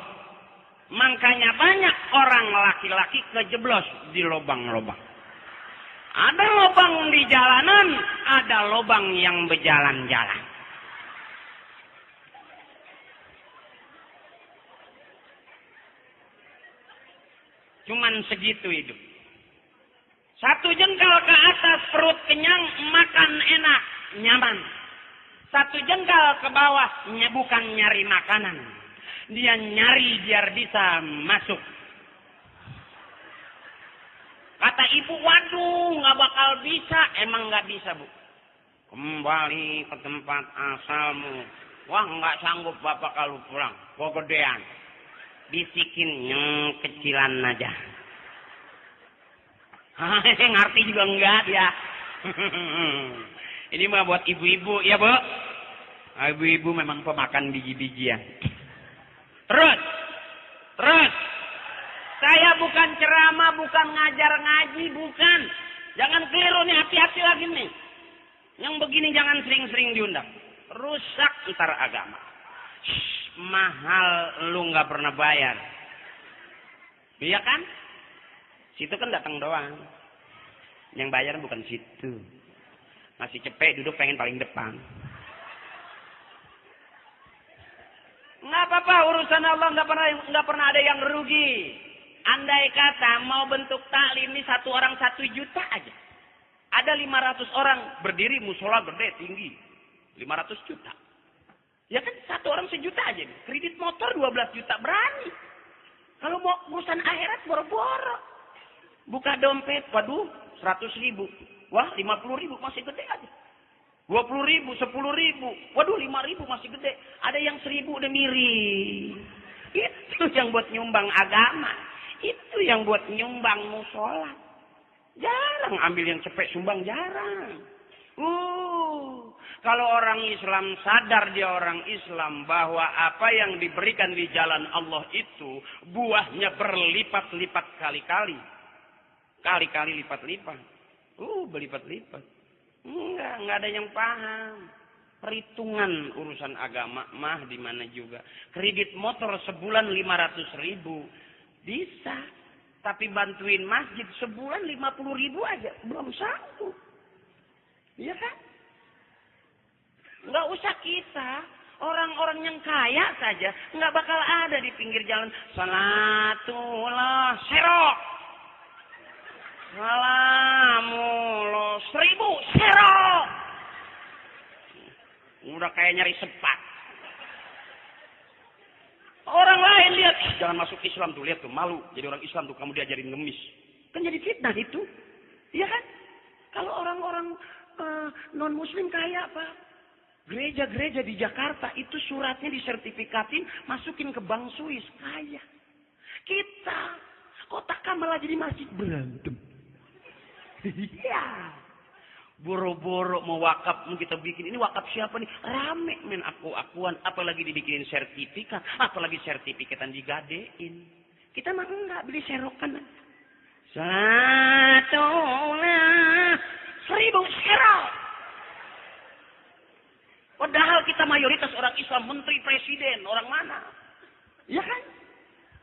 Makanya banyak orang laki-laki kejeblos di lobang-lobang. Ada lobang di jalanan, ada lobang yang berjalan-jalan. Cuman segitu hidup. Satu jengkal ke atas, perut kenyang, makan enak, nyaman. Satu jengkal ke bawah, bukan nyari makanan. Dia nyari biar bisa masuk. Kata ibu, waduh, nggak bakal bisa. Emang nggak bisa, bu. Kembali ke tempat asalmu. Wah, nggak sanggup bapak kalau pulang. Kok gedean. Bisikin yang kecilan aja. Ngerti juga enggak ya. Ini mah buat ibu-ibu ya, Bu. Ibu-ibu memang pemakan biji-bijian. Terus. Saya bukan ceramah, bukan ngajar ngaji, bukan. Jangan keliru nih, hati-hati lagi nih. Yang begini jangan sering-sering diundang. Rusak ntar agama. Mahal lu nggak pernah bayar. Iya kan? Situ kan datang doang. Yang bayar bukan situ. Masih cepet duduk pengen paling depan. Nggak apa-apa, urusan Allah nggak pernah ada yang rugi. Andai kata mau bentuk taklim ini 1 orang 1 juta aja. Ada 500 orang berdiri musola gede tinggi. 500 juta. Ya kan 1 orang 1 juta aja. Kredit motor 12 juta berani. Kalau mau urusan akhirat boro-boro. Buka dompet, waduh 100.000. Wah 50.000 masih gede aja. 20.000, 10.000. Waduh 5.000 masih gede. Ada yang 1.000 udah miring. Itu yang buat nyumbang agama. Itu yang buat nyumbang musola. Jarang ambil yang cepet sumbang, jarang. Kalau orang Islam sadar dia orang Islam bahwa apa yang diberikan di jalan Allah itu buahnya berlipat-lipat kali-kali. Kali-kali lipat-lipat. Berlipat-lipat. Enggak ada yang paham. Perhitungan urusan agama mah di mana juga. Kredit motor sebulan 500.000 bisa. Tapi bantuin masjid sebulan 50.000 aja belum sanggup. Iya kan? Nggak usah kita. Orang-orang yang kaya saja nggak bakal ada di pinggir jalan. Salatullah serok. Salamullah 1000 serok. Udah kayak nyari sepat. Orang lain lihat, jangan masuk Islam tuh, lihat tuh malu. Jadi orang Islam tuh kamu diajarin ngemis. Kan jadi fitnah itu. Iya kan? Kalau orang-orang non muslim kaya apa? Gereja-gereja di Jakarta itu suratnya disertifikatin, masukin ke bank Swiss, kaya. Kita kota malah jadi masjid berantem. Iya. Boro-boro mau wakaf, mau kita bikin ini wakaf siapa nih? Rame men aku-akuan, apalagi dibikinin sertifikat, apalagi sertifikatan digadein. Kita mah enggak beli serokan. Salatullah 1000 serok. Padahal kita mayoritas orang Islam, menteri, presiden, orang mana? Ya kan?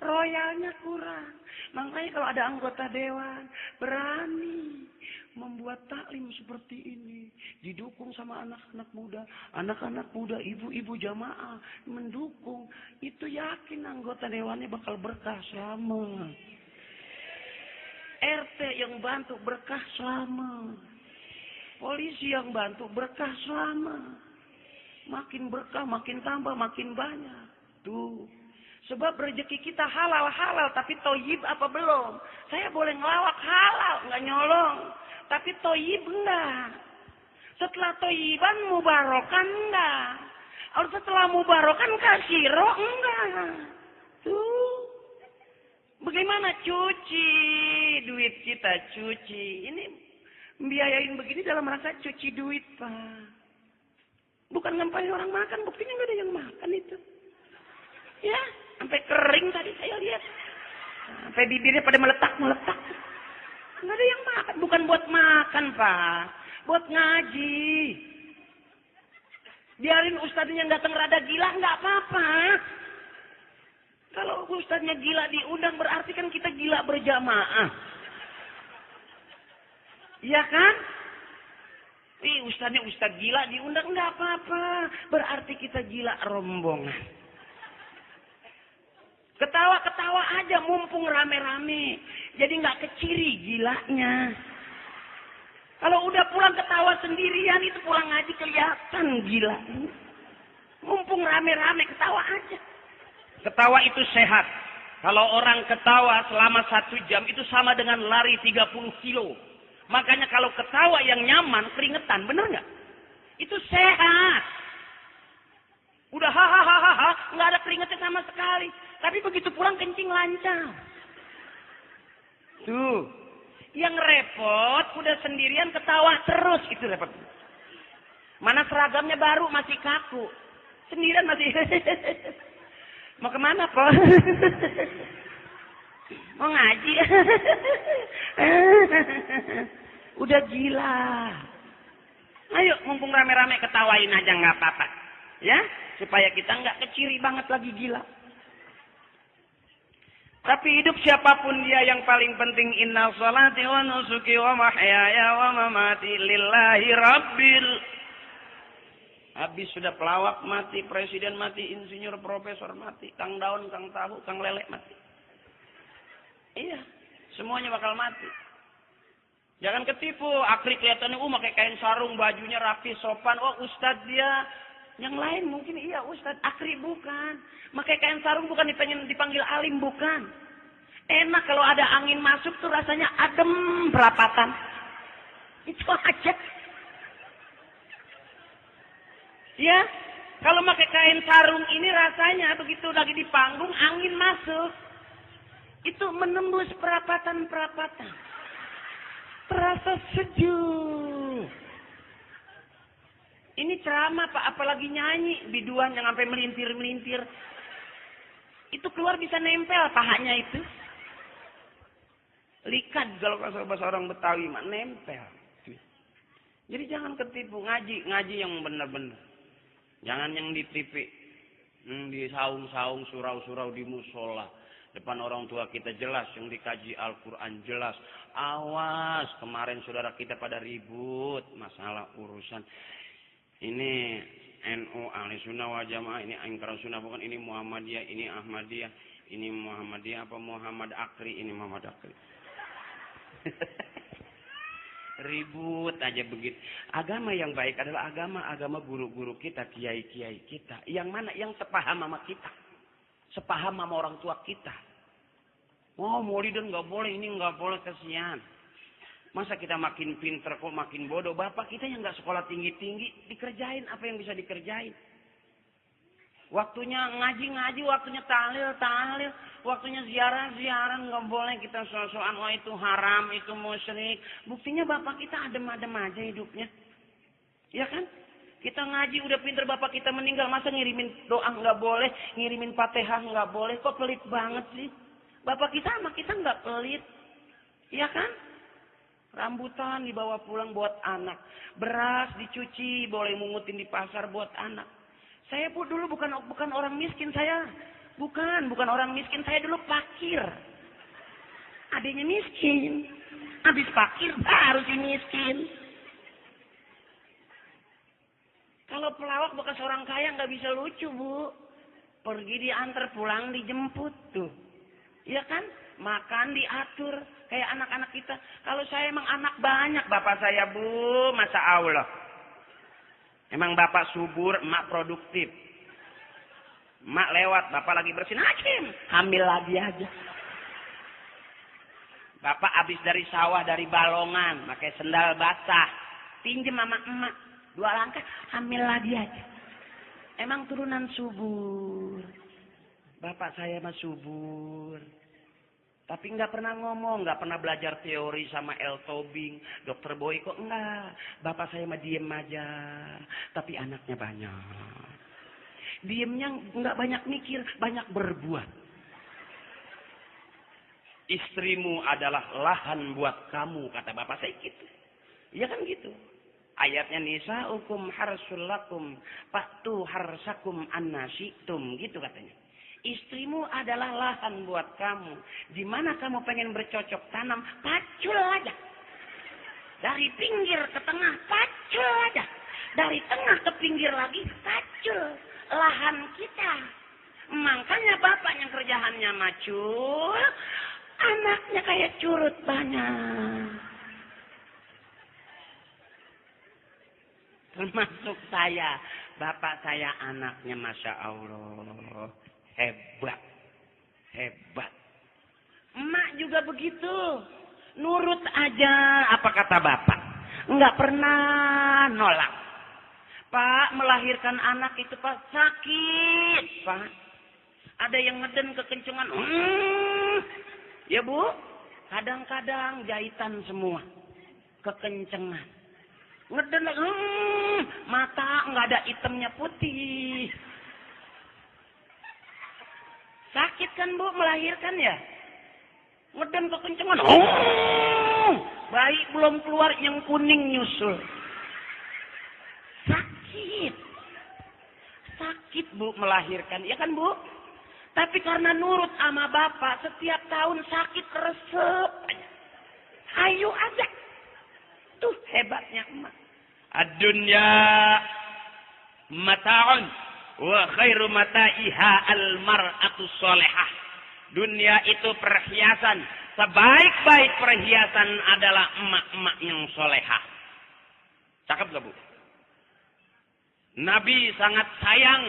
Royalnya kurang. Makanya kalau ada anggota dewan berani membuat taklim seperti ini, didukung sama anak-anak muda, ibu-ibu jamaah mendukung, itu yakin anggota dewannya bakal berkah selama. RT yang bantu berkah selama. Polisi yang bantu berkah selama. Makin berkah, makin tambah, makin banyak. Tuh. Sebab rezeki kita halal-halal, tapi toyib apa belum? Saya boleh ngelawak halal, nggak nyolong. Tapi toyib enggak. Setelah toyiban mubarokan enggak. Atau setelah mubarokan kasiro enggak. Tuh. Bagaimana cuci duit kita, cuci. Ini biayain begini dalam rangka cuci duit, Pak. Bukan ngapain orang makan, buktinya nggak ada yang makan itu. Ya, sampai kering tadi saya lihat. Sampai bibirnya pada meletak-meletak. Nggak ada yang makan, bukan buat makan, Pak. Buat ngaji. Biarin ustadznya datang rada gila, nggak apa-apa. Kalau ustadznya gila diundang, berarti kan kita gila berjamaah. Iya kan? Ustadznya ustadz gila diundang, nggak apa-apa. Berarti kita gila rombongan. Ketawa-ketawa aja mumpung rame-rame. Jadi nggak keciri gilanya. Kalau udah pulang ketawa sendirian, itu pulang ngaji kelihatan gila. Mumpung rame-rame ketawa aja. Ketawa itu sehat. Kalau orang ketawa selama 1 jam itu sama dengan lari 30 kilo. Makanya kalau ketawa yang nyaman, keringetan. Bener nggak? Itu sehat. Udah hahaha, nggak ada keringetnya sama sekali. Tapi begitu pulang kencing lancar. Tuh. Yang repot, udah sendirian ketawa terus. Itu repot. Mana seragamnya baru, masih kaku. Sendirian masih. Mau kemana, Pak? Mau ngaji. Udah gila. Ayo, mumpung rame-rame ketawain aja nggak apa-apa. Ya, supaya kita nggak keciri banget lagi gila. Tapi hidup siapapun dia yang paling penting inna sholati wa nusuki wa mahyaya wa mamati lillahi rabbil. Habis sudah pelawak mati, presiden mati, insinyur, profesor mati, kang daun, kang tahu, kang lele mati. Iya, semuanya bakal mati. Jangan ketipu, akhir kelihatannya pakai kain sarung, bajunya rapi, sopan. Oh, ustadz dia. Yang lain mungkin iya ustadz, akhir bukan. Pakai kain sarung bukan dipanggil alim, bukan. Enak kalau ada angin masuk tuh rasanya adem perapatan. Itu aja. Ya, kalau pakai kain sarung ini rasanya begitu lagi di panggung angin masuk. Itu menembus perapatan-perapatan. Terasa sejuk. Ini ceramah Pak, apalagi nyanyi. Biduan yang sampai melintir-melintir. Itu keluar bisa nempel pahanya itu. Likat kalau bahasa orang Betawi mah nempel. Jadi jangan ketipu, ngaji yang benar-benar. Jangan yang di TV, di saung-saung, surau-surau di musola. Depan orang tua kita jelas, yang dikaji Al-Quran jelas. Awas, kemarin saudara kita pada ribut masalah urusan. Ini NU, Ahli Sunnah wal Jamaah, ini Angkara Sunnah bukan, ini Muhammadiyah, ini Ahmadiyah, ini Muhammadiyah apa Muhammad Akri, ini Muhammad Akri. Ribut aja begitu. Agama yang baik adalah agama guru-guru kita, kiai-kiai kita. Yang mana? Yang sepaham sama kita. Sepaham sama orang tua kita. Oh, maulidan nggak boleh, ini nggak boleh, kasihan. Masa kita makin pinter kok makin bodoh. Bapak kita yang nggak sekolah tinggi-tinggi, dikerjain apa yang bisa dikerjain. Waktunya ngaji-ngaji, waktunya tahlil, waktunya ziarah-ziarah, nggak boleh kita soal-soal, oh itu haram, itu musyrik. Buktinya bapak kita adem-adem aja hidupnya. Ya kan? Kita ngaji udah pinter, bapak kita meninggal, masa ngirimin doa nggak boleh, ngirimin Fatihah nggak boleh, kok pelit banget sih? Bapak kita sama kita nggak pelit. Ya kan? Rambutan dibawa pulang buat anak. Beras dicuci, boleh mungutin di pasar buat anak. Saya pun dulu bukan orang miskin saya. Bukan orang miskin. Saya dulu fakir. Adanya miskin. Habis fakir baru si miskin. Kalau pelawak bekas orang kaya nggak bisa lucu, Bu. Pergi diantar, pulang dijemput tuh. Iya kan? Makan diatur. Kayak anak-anak kita. Kalau saya emang anak banyak. Bapak saya, Bu. Masya Allah. Emang bapak subur, emak produktif. Emak lewat, bapak lagi bersihin. Hakim, hamil lagi aja. Bapak habis dari sawah, dari balongan. Pakai sendal basah. Pinjem sama emak. 2 langkah, hamil lagi aja. Emang turunan subur. Bapak saya mah subur. Tapi nggak pernah ngomong, nggak pernah belajar teori sama L. Tobing, Dr. Boyko, enggak. Bapak saya mah diem aja, tapi anaknya banyak. Diemnya nggak banyak mikir, banyak berbuat. Istrimu adalah lahan buat kamu, kata bapak saya gitu. Iya kan gitu. Ayatnya nisa'ukum harsul lakum, fa'tu harsakum anna syi'tum, gitu katanya. Istrimu adalah lahan buat kamu. Di mana kamu pengen bercocok tanam, pacul aja. Dari pinggir ke tengah, pacul aja. Dari tengah ke pinggir lagi, pacul. Lahan kita. Makanya bapak yang kerjaannya macul, anaknya kayak curut banyak. Termasuk saya. Bapak saya anaknya Masya Allah. Hebat. Emak juga begitu. Nurut aja apa kata bapak. Enggak pernah nolak. Pak, melahirkan anak itu Pak sakit, Pak. Ada yang ngeden kekencengan. Ya Bu, kadang-kadang jahitan semua. Kekencengan. Ngeden lagi. Mata enggak ada hitamnya putih. Sakit kan Bu melahirkan ya? Ngeden kekencengan. Bayi belum keluar yang kuning nyusul. Sakit Bu melahirkan. Ya kan Bu? Tapi karena nurut sama bapak, setiap tahun sakit resep. Ayo aja. Tuh hebatnya emak. Ad-dunya mata'un. Wa khairu mata'iha al-mar'atu sholihah. Dunia itu perhiasan. Sebaik-baik perhiasan adalah emak-emak yang solehah. Cakep gak Bu? Nabi sangat sayang,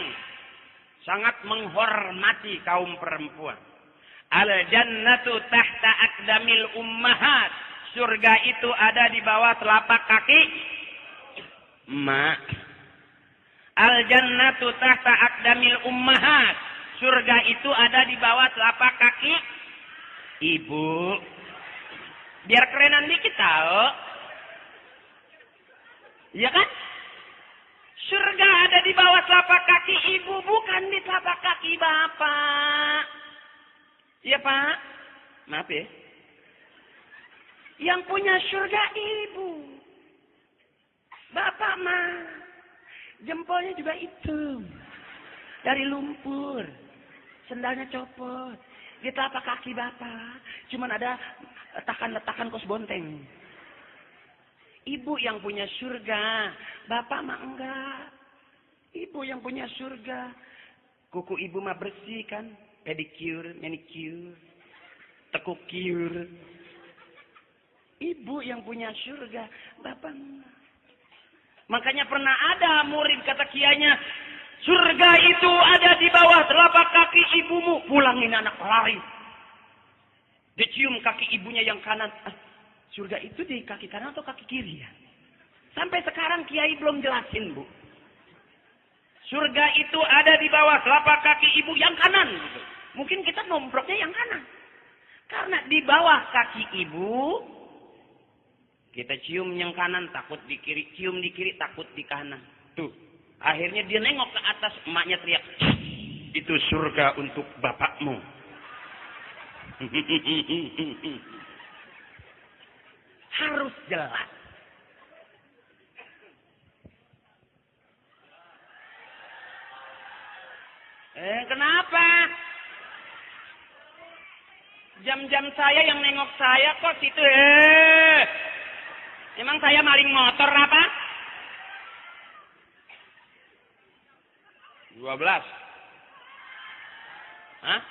sangat menghormati kaum perempuan. Al-jannatu tahta aqdamil ummahat. Surga itu ada di bawah telapak kaki emak. Al-jannatu tahta aqdamil ummahat. Surga itu ada di bawah telapak kaki ibu. Biar kerenan dikit tahu. Iya kan? Surga ada di bawah telapak kaki ibu, bukan di telapak kaki bapak. Iya Pak? Maaf ya. Yang punya surga ibu. Bapak mah Jempolnya juga hitam. Dari lumpur. Sendalnya copot. Di telapak kaki bapak. Cuman ada letakan-letakan kos bonteng. Ibu yang punya surga. Bapak mah enggak. Ibu yang punya surga. Kuku ibu mah bersih kan. Pedicure, manicure. Tekukure. Ibu yang punya surga. Bapak enggak. Makanya pernah ada murid kata kiainya. Surga itu ada di bawah telapak kaki ibumu. Pulangin anak lari. Dicium kaki ibunya yang kanan. Surga itu di kaki kanan atau kaki kiri ya? Sampai sekarang kiai belum jelasin, Bu. Surga itu ada di bawah telapak kaki ibu yang kanan. Gitu. Mungkin kita nomproknya yang kanan. Karena di bawah kaki ibu, kita cium yang kanan takut di kiri. Cium di kiri takut di kanan. Tuh. Akhirnya dia nengok ke atas, emaknya teriak. Itu surga untuk bapakmu. Harus jelas. Kenapa? Jam-jam saya yang nengok saya kok situ. Emang saya maling motor apa? 12. Hah?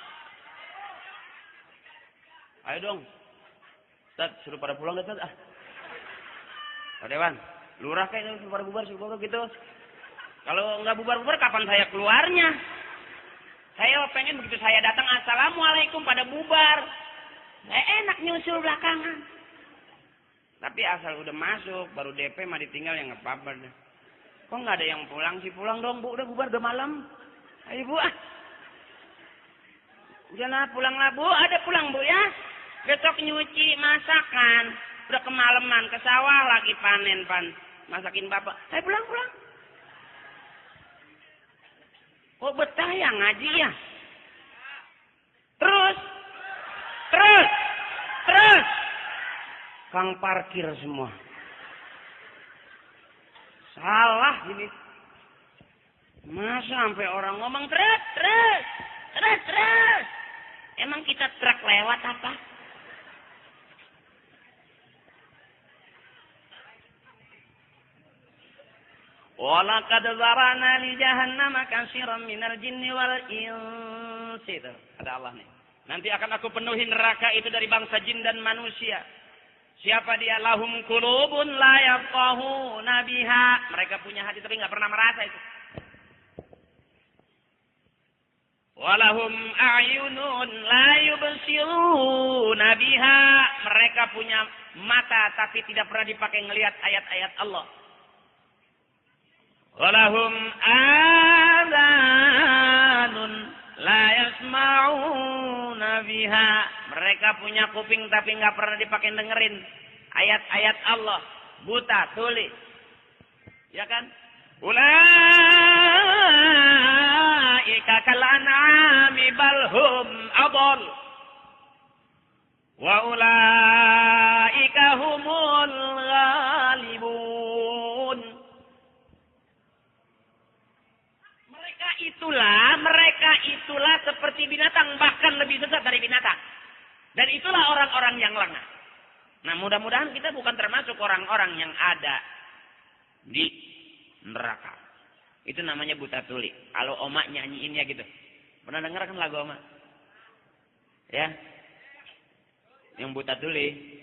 Ayo dong. Ustaz, suruh pada pulang deh, Ustaz. Pak Dewan, lurah kayak suruh pada bubar gitu. Kalau nggak bubar-bubar, kapan saya keluarnya? Saya pengen begitu saya datang, assalamualaikum, pada bubar. Enak nyusul belakangan. Tapi asal udah masuk, baru DP mah ditinggal yang nggak-apa-apa deh. Kok nggak ada yang pulang sih? Pulang dong, Bu. Udah bubar, udah malam. Ayo, Bu. Udahlah, pulanglah, Bu. Ada pulang, Bu, ya. Besok nyuci, masakan. Udah kemalaman, ke sawah lagi panen, masakin Bapak. Ayo pulang. Kok betah ya ngaji ya? Terus. Kang parkir semua. Salah ini. Masa sampai orang ngomong terus. Emang kita truk lewat apa? Walaqad zarana li jahannama katsiran minal jinni wal insi. Ada Allah nih. Nanti akan aku penuhi neraka itu dari bangsa jin dan manusia. Siapa dia? Lahum qulubun la yafqahuna biha. Mereka punya hati tapi enggak pernah merasa itu. Walahum a'yunun la yubsiruna biha. Mereka punya mata tapi tidak pernah dipakai ngelihat ayat-ayat Allah. Walahum adhanun la yasma'una biha. Mereka punya kuping tapi nggak pernah dipakai dengerin ayat-ayat Allah. Buta, tuli. Ya kan? Ulaika kal an'ami bal hum adall. Wa ulaika humul ghalibun. Mereka itulah seperti binatang, bahkan lebih sesat dari binatang. Dan itulah orang-orang yang lengah. Nah, mudah-mudahan kita bukan termasuk orang-orang yang ada di neraka. Itu namanya buta tuli. Kalau Oma nyanyiinnya gitu. Pernah dengar kan lagu Oma? Ya. Yang buta tuli.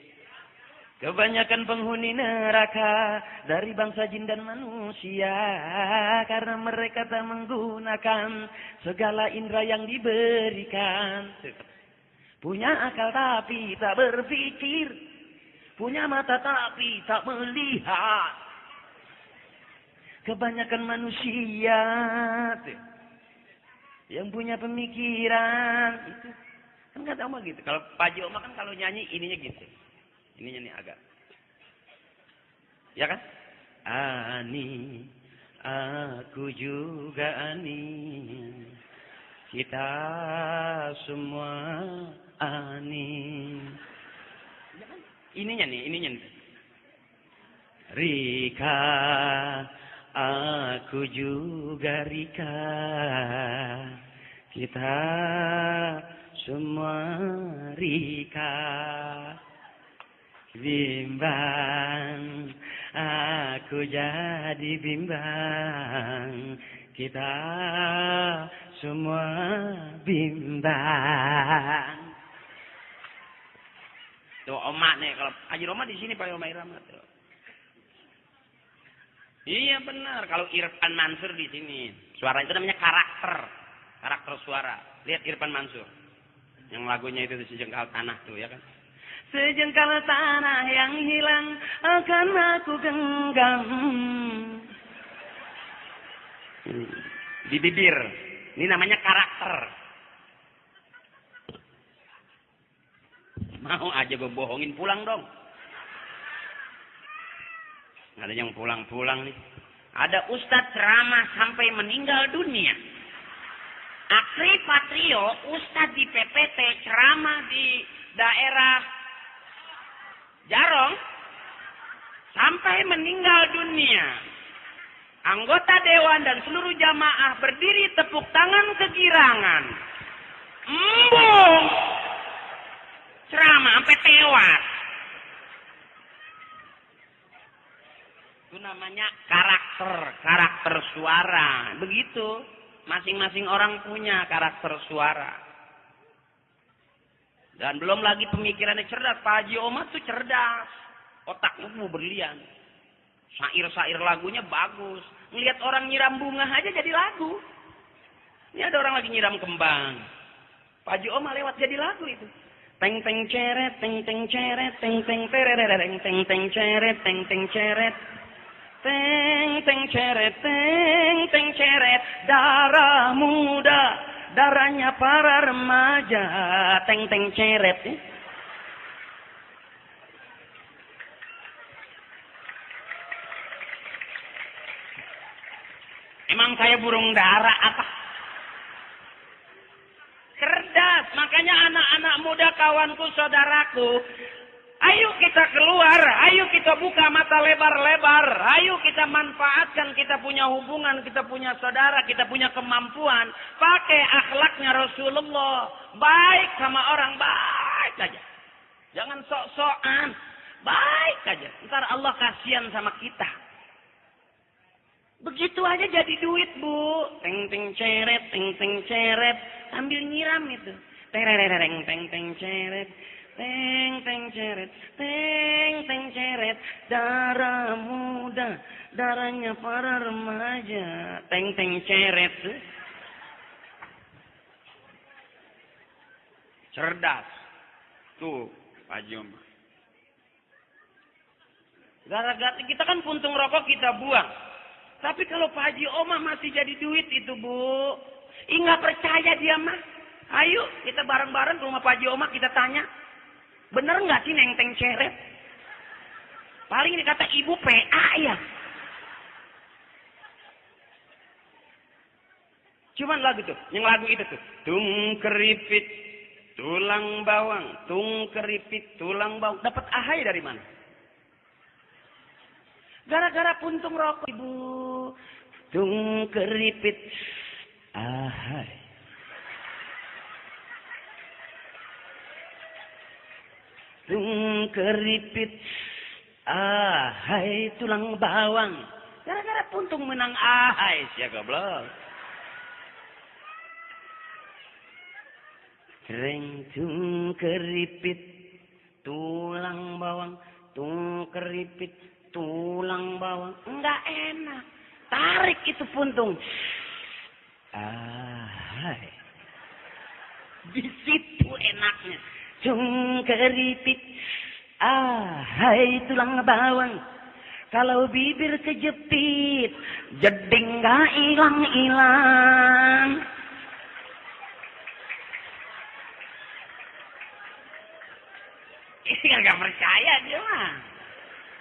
Kebanyakan penghuni neraka dari bangsa jin dan manusia karena mereka tak menggunakan segala indera yang diberikan. Punya akal tapi tak berpikir, punya mata tapi tak melihat. Kebanyakan manusia yang punya pemikiran itu kan kata Oma gitu. Kalau Pak Oma kan kalau nyanyi ininya gitu. Ininya nih agak. Ya kan? Ani, aku juga ani. Kita semua ani. Ya kan? Ininya nih. Rika, aku juga Rika. Kita semua Rika. Bimbang, aku jadi bimbang. Kita semua bimbang. Tuh Oma nih, kalau Haji Roma di sini Pak Oma Irama tuh. Iya benar, kalau Irfan Mansur di sini. Suara itu namanya karakter suara. Lihat Irfan Mansur. Yang lagunya itu Sejengkal Tanah tuh ya kan. Sejengkal tanah yang hilang akan aku genggam. Di bibir. Ini namanya karakter. Mau aja gue bohongin, pulang dong. Ada yang pulang-pulang nih. Ada ustadz ceramah sampai meninggal dunia. Akri Patrio, ustadz di PPT ceramah di daerah Jarong sampai meninggal dunia. Anggota dewan dan seluruh jamaah berdiri tepuk tangan kegirangan. Embung. Ceramah sampai tewas. Itu namanya karakter suara. Begitu. Masing-masing orang punya karakter suara. Dan belum lagi pemikirannya cerdas. Pak Haji Omar tuh cerdas. Otaknya berlian. Syair-syair lagunya bagus. Ngelihat orang nyiram bunga aja jadi lagu. Ini ada orang lagi nyiram kembang. Pak Haji Omar lewat jadi lagu itu. Teng teng ceret, teng teng ceret, teng teng terereng, teng teng ceret, teng teng ceret. Teng teng ceret, teng teng ceret. Darah muda. Darahnya para remaja, teng teng ceret. Emang saya burung dara apa? Cerdas, makanya anak-anak muda kawanku, saudaraku, ayo kita keluar, ayo kita buka mata lebar-lebar, ayo kita manfaatkan, kita punya hubungan, kita punya saudara, kita punya kemampuan. Pakai akhlaknya Rasulullah. Baik sama orang, baik aja. Jangan sok-sokan. Baik aja. Ntar Allah kasihan sama kita. Begitu aja jadi duit, Bu. Teng teng ceret, teng teng ceret. Sambil nyiram itu. Terereng teng teng ceret. Teng teng ceret, teng teng ceret, darah muda, darahnya para remaja, teng teng ceret. Cerdas, tuh Pak Jom. Gara-gara kita kan puntung rokok kita buang, tapi kalau Pak Haji Omah masih jadi duit itu, Bu, nggak percaya dia mah. Ayo kita bareng-bareng ke rumah Pak Haji Omah kita tanya. Bener nggak sih neng teng ceret? Paling ini kata ibu PA ya. Cuman lagu tuh, yang lagu itu tuh. Tung keripit, tulang bawang. Tung keripit, tulang bawang. Dapat ahai dari mana? Gara-gara puntung rokok, Ibu. Tung keripit, ahai. Tung keripit, ahai tulang bawang. Gara-gara puntung menang ahai, siapa goblok. Reng tung keripit, tulang bawang. Tung keripit, tulang bawang. Enggak enak. Tarik itu puntung. Ahai. Di situ enaknya. Tung keripit, ahai tulang bawang. Kalau bibir kejepit, jeding gak hilang-hilang. Ini gak percaya dia mah.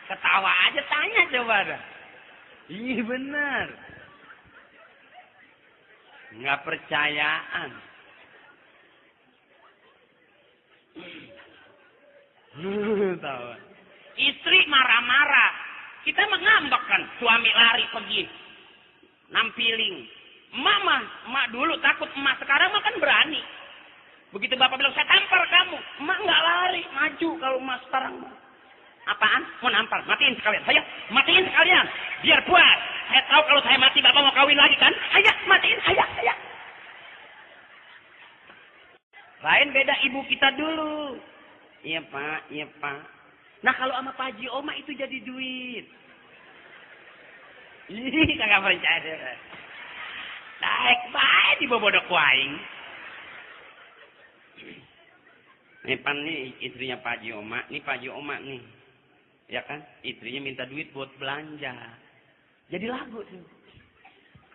Ketawa aja, tanya coba dah. Iya benar. Nggak percayaan. Tahu. Istri marah-marah. Kita mengambek kan. suami lari pergi. Nampiling. Emak dulu takut, emak sekarang mah kan berani. Begitu bapak bilang, saya tampar kamu. Emak nggak lari, maju kalau emak sekarang mah. Apaan? Mau nampar? Matiin sekalian. Ayo, matiin sekalian. Biar puas. Saya tahu kalau saya mati bapak mau kawin lagi kan? Ayo, matiin. Ayo. Lain beda ibu kita dulu. Iya pak. Nah kalau sama Pak Haji Oma itu jadi duit. Ih, kagak percaya. Naik baik di bobodok waing. Nih pan nih istrinya Pak Haji Oma. Nih Pak Haji Oma nih. Ya kan? Istrinya minta duit buat belanja. Jadi lagu tuh.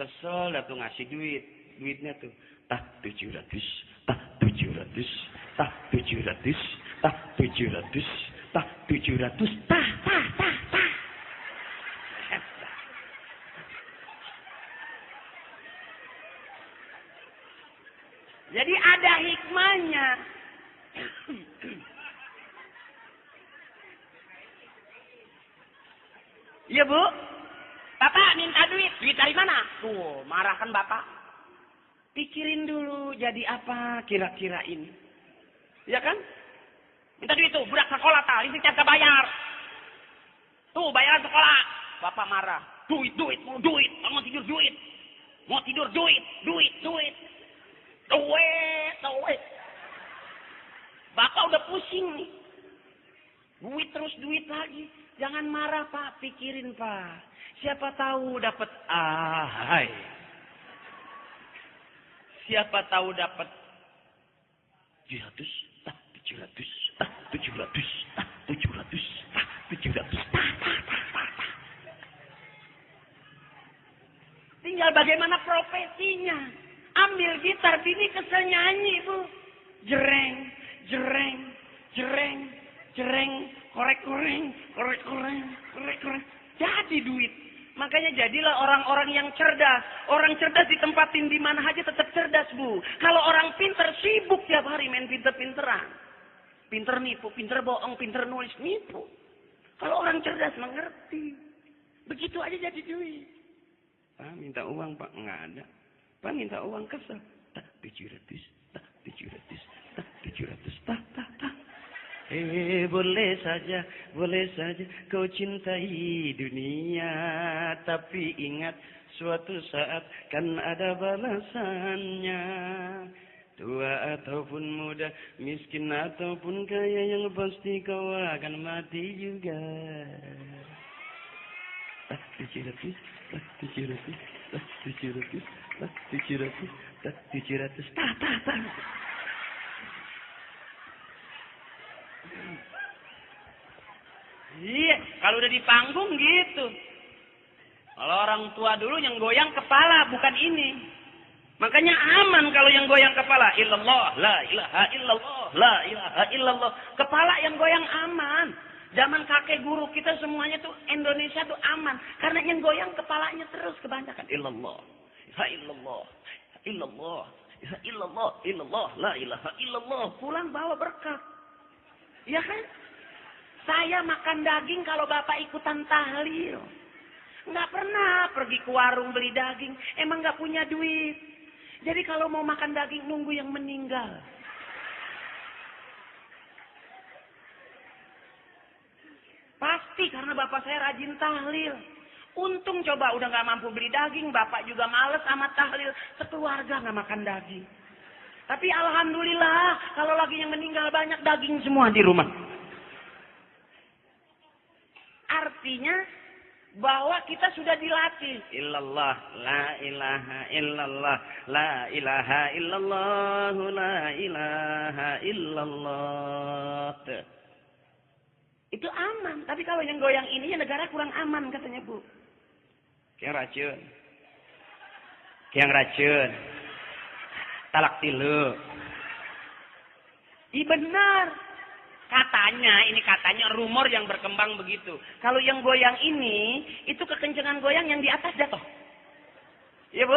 Kesel dah tuh ngasih duit. Duitnya tuh. Tah 700. Tah 700. Tah 700. Tah 700. Tah 700. Tah. Jadi ada hikmahnya. Iya bu, bapak minta duit dari mana? Tuh, marah kan bapak. Pikirin dulu jadi apa kira-kira ini. Ya kan? Minta duit tuh, budak sekolah tak, ini tiap bayar. Tuh, bayaran sekolah. Bapak marah. Duit, mau duit, mau tidur duit. Mau tidur duit. Duit. Bapak udah pusing nih. Duit terus duit lagi. Jangan marah pak, pikirin pak. Siapa tahu dapat ahai. Siapa tahu dapat 700, 700. Tinggal bagaimana profesinya. Ambil gitar, bini kesel nyanyi bu. Jereng, korek-koreng. Jadi duit. Makanya jadilah orang-orang yang cerdas. Orang cerdas ditempatin di mana aja tetap cerdas bu. Kalau orang pinter sibuk tiap hari main pinter-pinteran. Pinter nipu, pinter bohong, pinter nulis nipu. Kalau orang cerdas mengerti. Begitu aja jadi duit. Pak minta uang pak, nggak ada. Pak minta uang kesel. Tak 700. Boleh saja kau cintai dunia, tapi ingat suatu saat kan ada balasannya. Tua ataupun muda, miskin ataupun kaya, yang pasti kau akan mati juga. 700. Iya, kalau udah di panggung gitu. Kalau orang tua dulu yang goyang kepala, bukan ini. Makanya aman kalau yang goyang kepala. Illallah, la ilaha illallah, la ilaha illallah. Kepala yang goyang aman. Zaman kakek guru kita semuanya tuh Indonesia tuh aman. Karena yang goyang kepalanya terus kebanyakan. Illallah, la illallah, illallah, illallah, la ilaha illallah. Pulang bawa berkat. Iya kan? Saya makan daging kalau bapak ikutan tahlil. Nggak pernah pergi ke warung beli daging. Emang nggak punya duit. Jadi kalau mau makan daging nunggu yang meninggal. Pasti karena bapak saya rajin tahlil. Untung coba udah nggak mampu beli daging. Bapak juga males sama tahlil. Sekeluarga nggak makan daging. Tapi alhamdulillah kalau lagi yang meninggal banyak daging semua di rumah. Artinya bahwa kita sudah dilatih. Illallah, la ilaha illallah, la ilaha illallah, la ilaha illallah. Itu aman. Tapi kalau yang goyang ini ya negara kurang aman katanya bu. Kayak racun. Talak tilu. Iya benar. Katanya rumor yang berkembang begitu. Kalau yang goyang ini, itu kekencengan goyang yang di atas jatuh. Iya bu?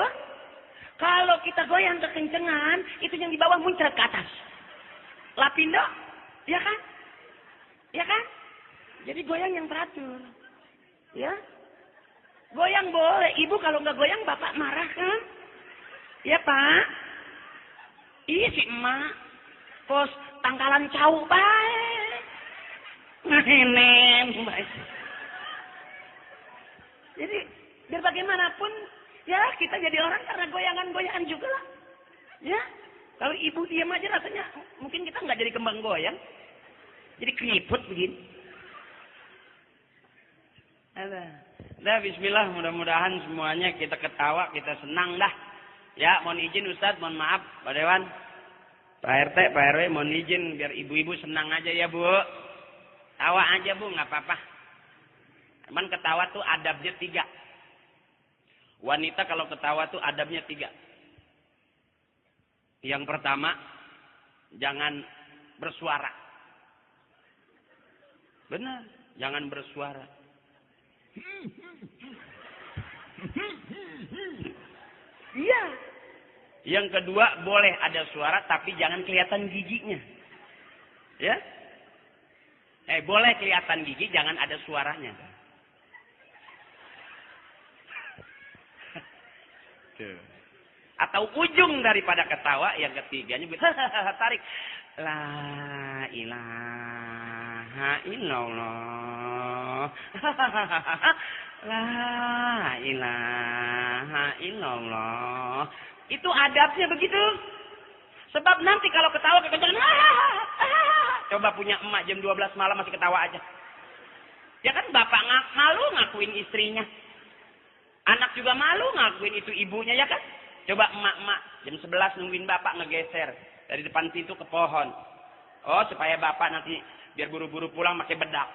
Kalau kita goyang kekencengan, itu yang di bawah muncrat ke atas. Lapindo, ya kan? Ya kan? Jadi goyang yang teratur. Ya? Goyang boleh. Ibu kalau nggak goyang bapak marah kan? Ya Pak. Iya si emak. Pos tangkalan cau baik. Ngehenen baik. Jadi biar bagaimanapun ya kita jadi orang karena goyangan-goyangan juga lah. Ya. Kalau ibu diam aja rasanya mungkin kita nggak jadi kembang goyang. Jadi keriput begini. Dah bismillah, mudah-mudahan semuanya kita ketawa, kita senang dah. Ya, mohon izin Ustaz, mohon maaf Pak Dewan. Pak RT, Pak RW, mohon izin biar ibu-ibu senang aja ya Bu. Tawa aja Bu, nggak apa-apa. Cuman ketawa tuh adabnya 3. Wanita kalau ketawa tuh adabnya 3. Yang pertama, jangan bersuara. Benar, jangan bersuara. Iya. Yang kedua, boleh ada suara tapi jangan kelihatan giginya. Ya? Boleh kelihatan gigi, jangan ada suaranya. Atau ujung daripada ketawa, yang ketiganya tarik. La ilaha illallah. La ilaha illallah. Itu adabnya begitu. Sebab nanti kalau ketawa kekencangan, coba punya emak jam 12 malam masih ketawa aja. Ya kan bapak malu ngakuin istrinya. Anak juga malu ngakuin itu ibunya ya kan. Coba emak-emak jam 11 nungguin bapak ngegeser dari depan pintu ke pohon. Oh supaya bapak nanti biar buru-buru pulang pakai bedak.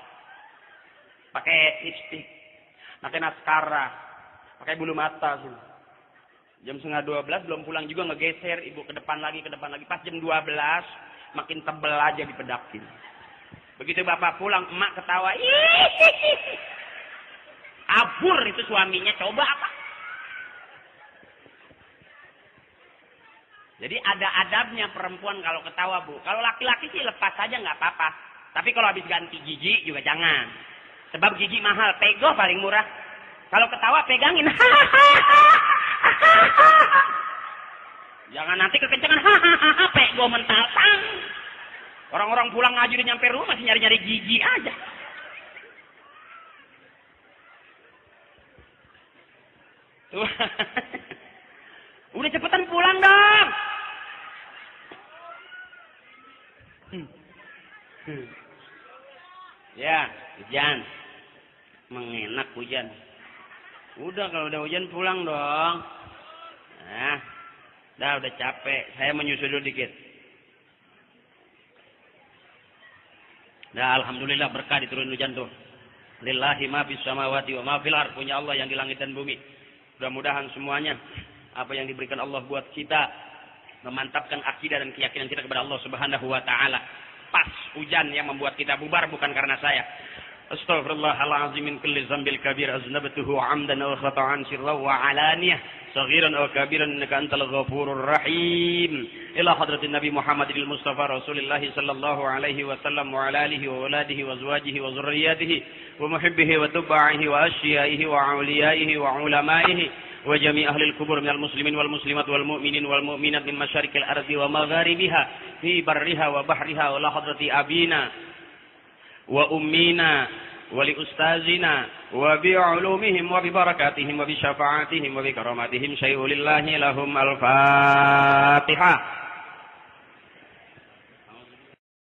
Pakai lipstik. Pakai naskara. Pakai bulu mata. Jam 11:30 belum pulang juga ngegeser. Ibu ke depan lagi. Pas jam 12 makin tebel aja dipedakin. Begitu bapak pulang emak ketawa. Abur itu suaminya. Coba apa? Jadi ada adabnya perempuan kalau ketawa Bu. Kalau laki-laki sih lepas saja nggak apa-apa. Tapi kalau habis ganti gigi juga jangan. Sebab gigi mahal, pego paling murah. Kalau ketawa pegangin. Jangan nanti kekencangan. Pego mental. Orang-orang pulang ngaji udah nyampe rumah masih nyari-nyari gigi aja. Tuh. Udah cepetan pulang dong. Ya, hujan. Mengenak hujan. Udah kalau udah hujan pulang dong. Nah, udah capek. Saya menyusul dulu dikit. Dah alhamdulillah berkah diturun hujan tuh. Lillahi ma fis samawati wa ma fil ardh, punya Allah yang di langit dan bumi. Mudah-mudahan semuanya apa yang diberikan Allah buat kita memantapkan akidah dan keyakinan kita kepada Allah Subhanahu wa taala. Pas hujan yang membuat kita bubar bukan karena saya. Astaghfirullahalazim min kulli dzambil kabir aznabtuhu 'amdan aw khata'an sirran wa 'alaniyah saghiran aw kabiran innaka antal ghafurur rahim. Ila hadratin Nabi Muhammadil Mustafa Rasulillah sallallahu alaihi wasallam wa ala alihi wa waladihi wa azwajihi wa dzurriyyatihi wa muhibbihi wa tubbaihi wa asyaihi wa auliyaihi wa ulamaihi wa jami' ahli al-kubur minal muslimin wal muslimat wal mu'minin wal mu'minat min masyariqil ardi wa magharibiha fi barriha wa bahriha wa la hadrati abina wa ummina wa li ustazina wa bi ulumihim wa bi barakatihim wa bi syafaatihim wa bi karamatihim syai'ulillahi lahum al-fatihah.